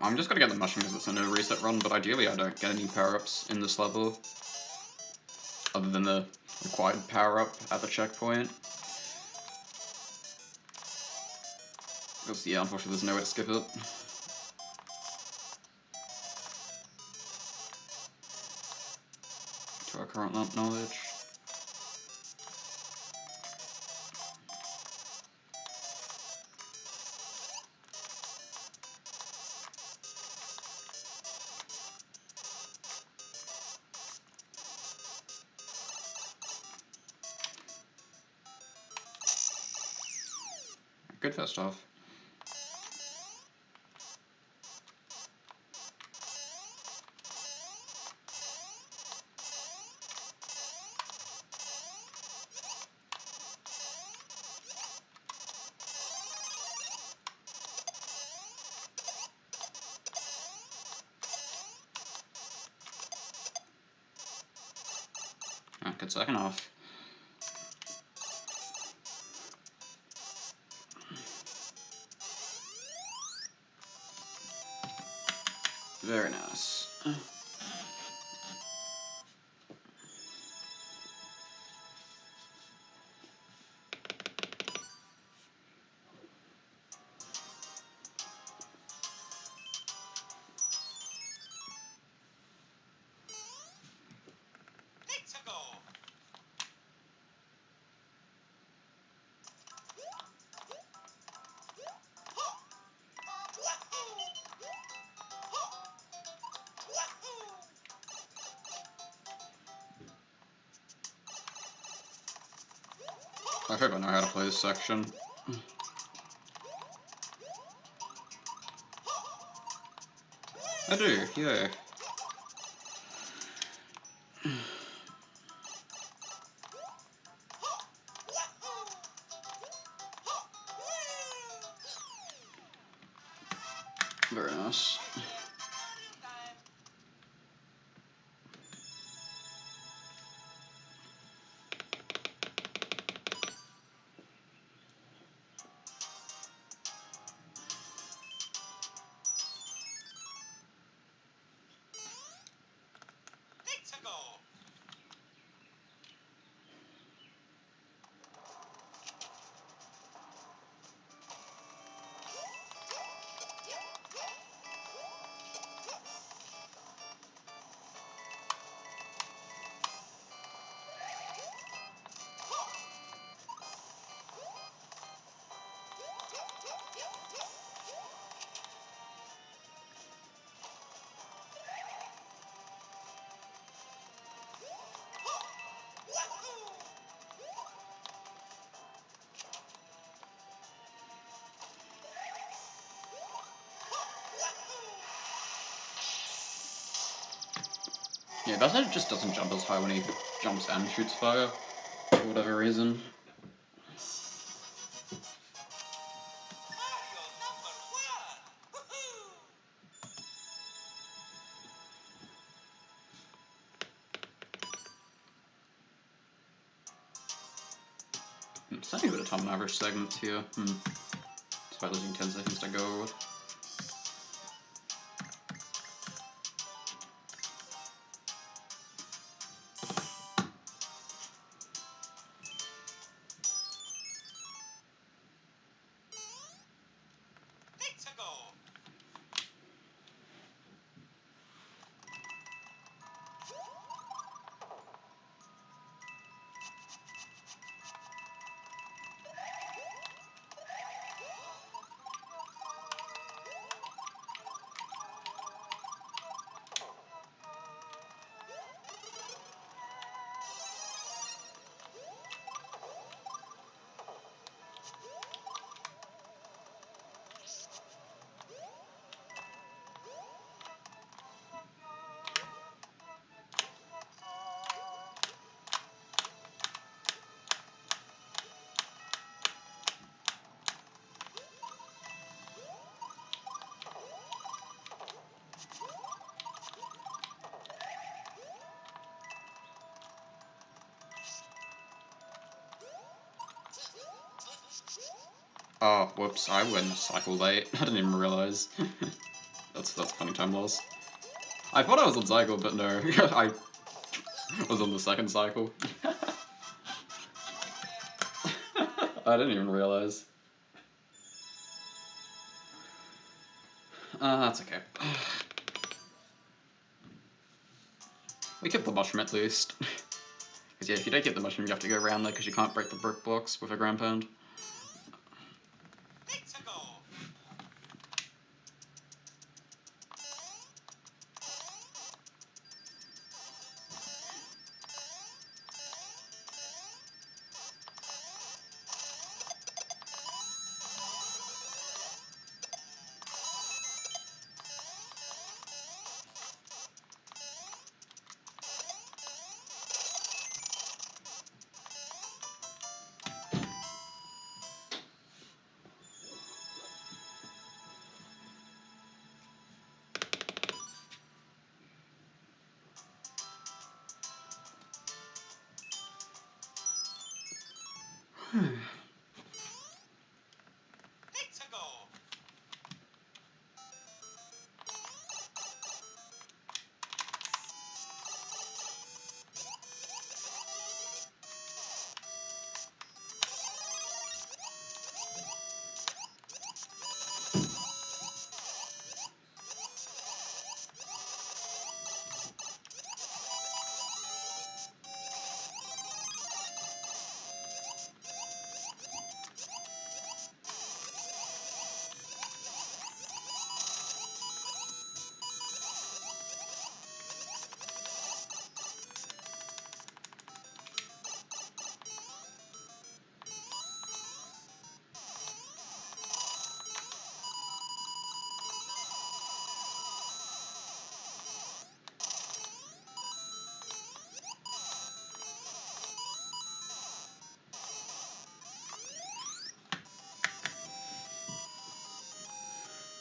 I'm just gonna get the mushroom because it's a no reset run, but ideally I don't get any power-ups in this level, other than the required power-up at the checkpoint. Because, yeah, unfortunately there's no way to skip it. To our current knowledge. Good first off. Good second off. Very nice. I hope I know how to play this section. I do, yeah. Very nice. Yeah, Bowser just doesn't jump as high when he jumps and shoots fire, for whatever reason. Starting a bit of time on average segments here. Despite losing 10 seconds to go. Oh, whoops, I went cycle late. I didn't even realize. That's funny time loss. I thought I was on cycle, but no, I was on the second cycle. I didn't even realize. That's okay. We kept the mushroom at least. Because yeah, if you don't get the mushroom, you have to go around there because you can't break the brick blocks with a ground pound.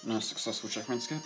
Nice successful checkpoint skip.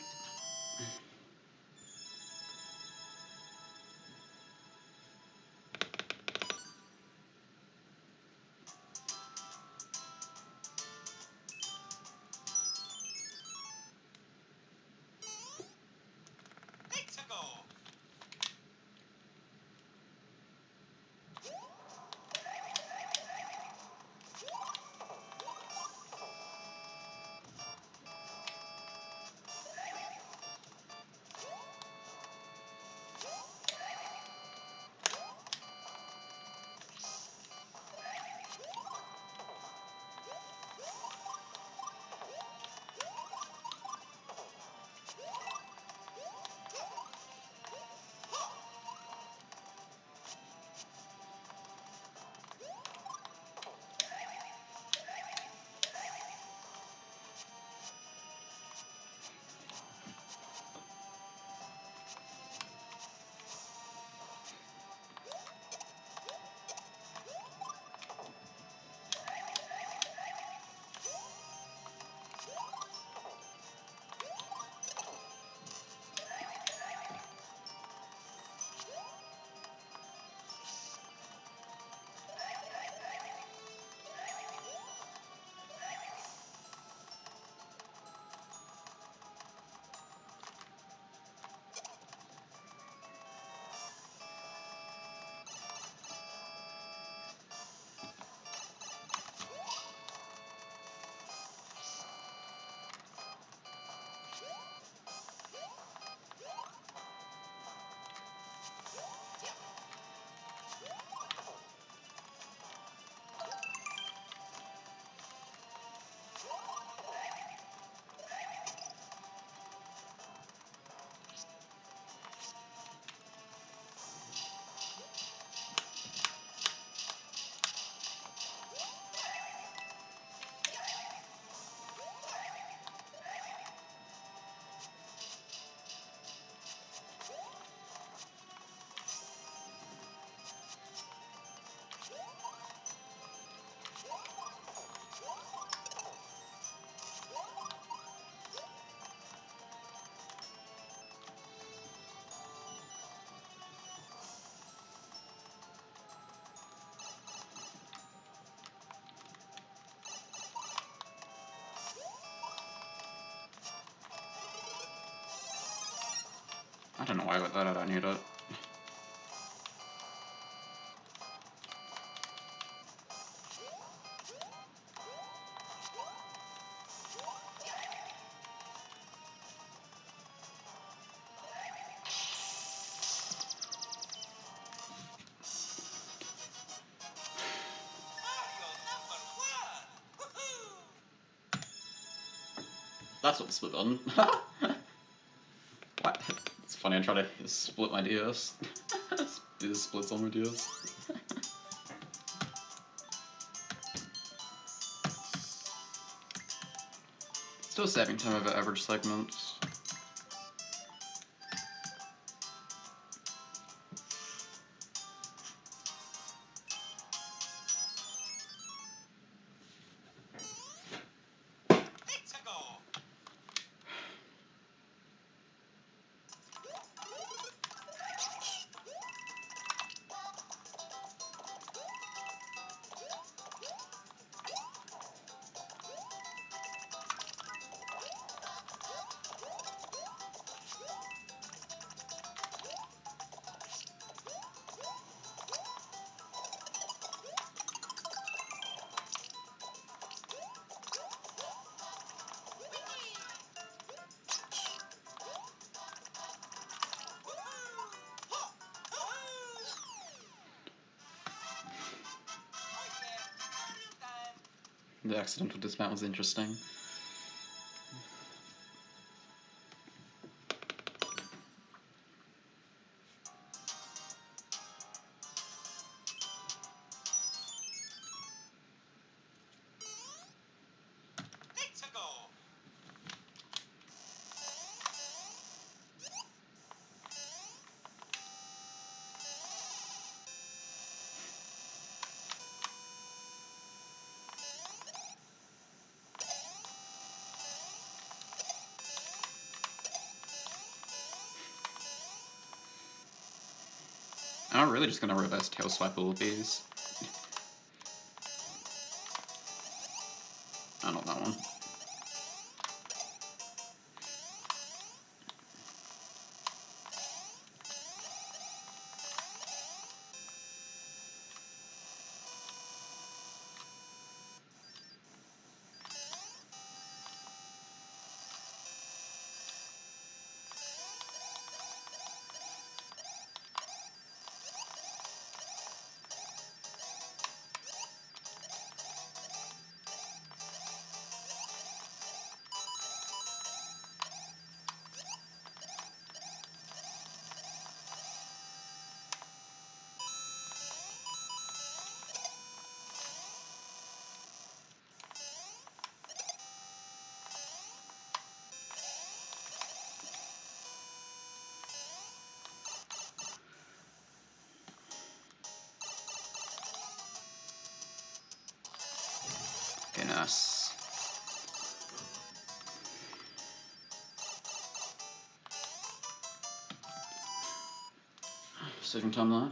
I don't know why I got that, I don't need it. That's what the split button. What? It's funny, I try to split my DS. Do the splits on my DS. Still saving time over average segments. The accidental dismount was interesting. I'm really just gonna reverse tail swipe all of these. Oh, not that one. Okay, nice. Saving time there.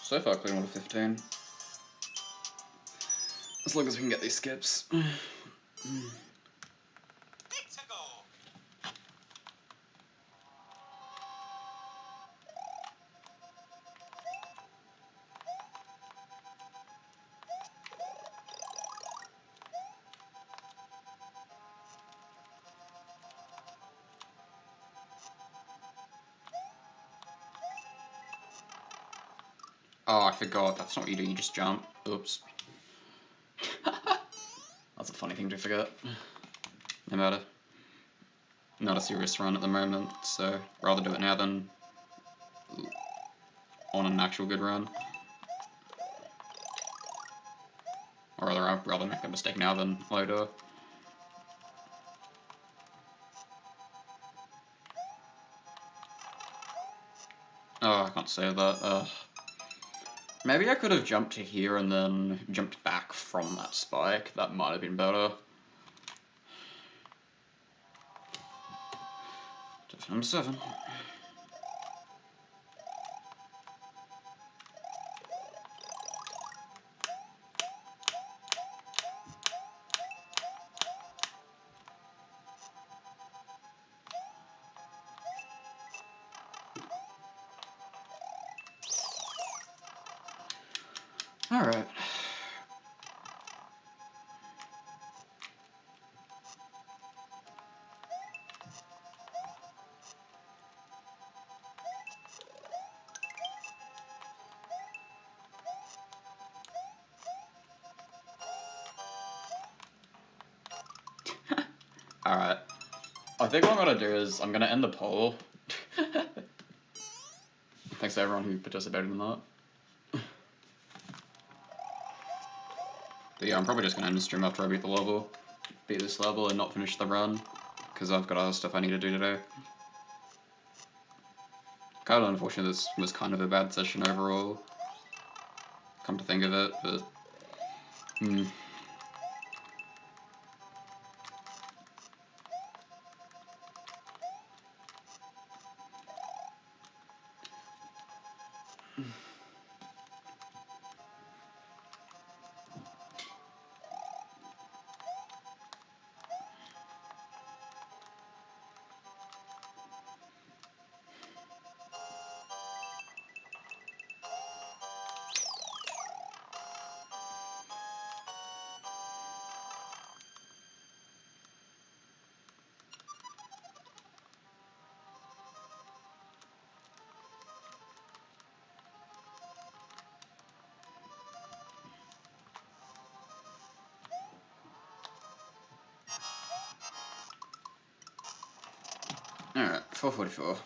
So far, clear 1 to 15. As long as we can get these skips. Oh, I forgot. That's not what you do. You just jump. Oops. That's a funny thing to forget. No matter. Not a serious run at the moment, so rather do it now than on an actual good run. Or rather, I'd rather make a mistake now than later. Oh, I can't say that. Maybe I could have jumped to here and then jumped back from that spike. That might have been better. Number 7. Alright. Alright. I think what I'm gonna do is I'm gonna end the poll. Thanks to everyone who participated in that. But yeah, I'm probably just gonna end the stream after I beat this level and not finish the run, because I've got other stuff I need to do today. Kind of unfortunate this was kind of a bad session overall, come to think of it, but alright, 4:44.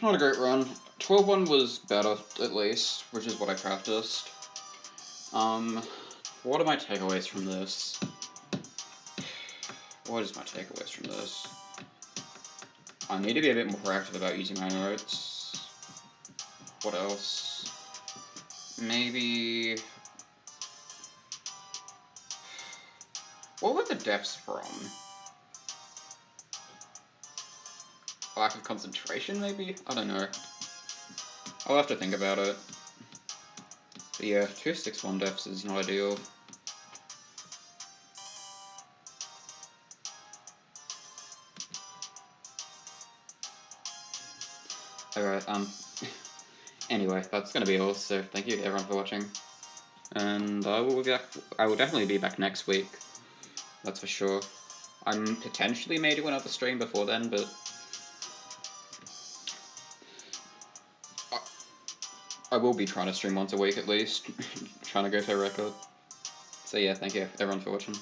Not a great run. 12-1 was better, at least, which is what I practiced. What are my takeaways from this? What is my takeaways from this? I need to be a bit more proactive about using my notes. What else? Maybe... What were the deaths from? Lack of concentration, maybe? I don't know. I'll have to think about it. But yeah, 261 deaths is not ideal. Alright, anyway, that's gonna be all, so thank you everyone for watching. And I will definitely be back next week. That's for sure. I'm potentially may do another stream before then, but I will be trying to stream once a week at least. Trying to go for a record. So yeah, thank you everyone for watching.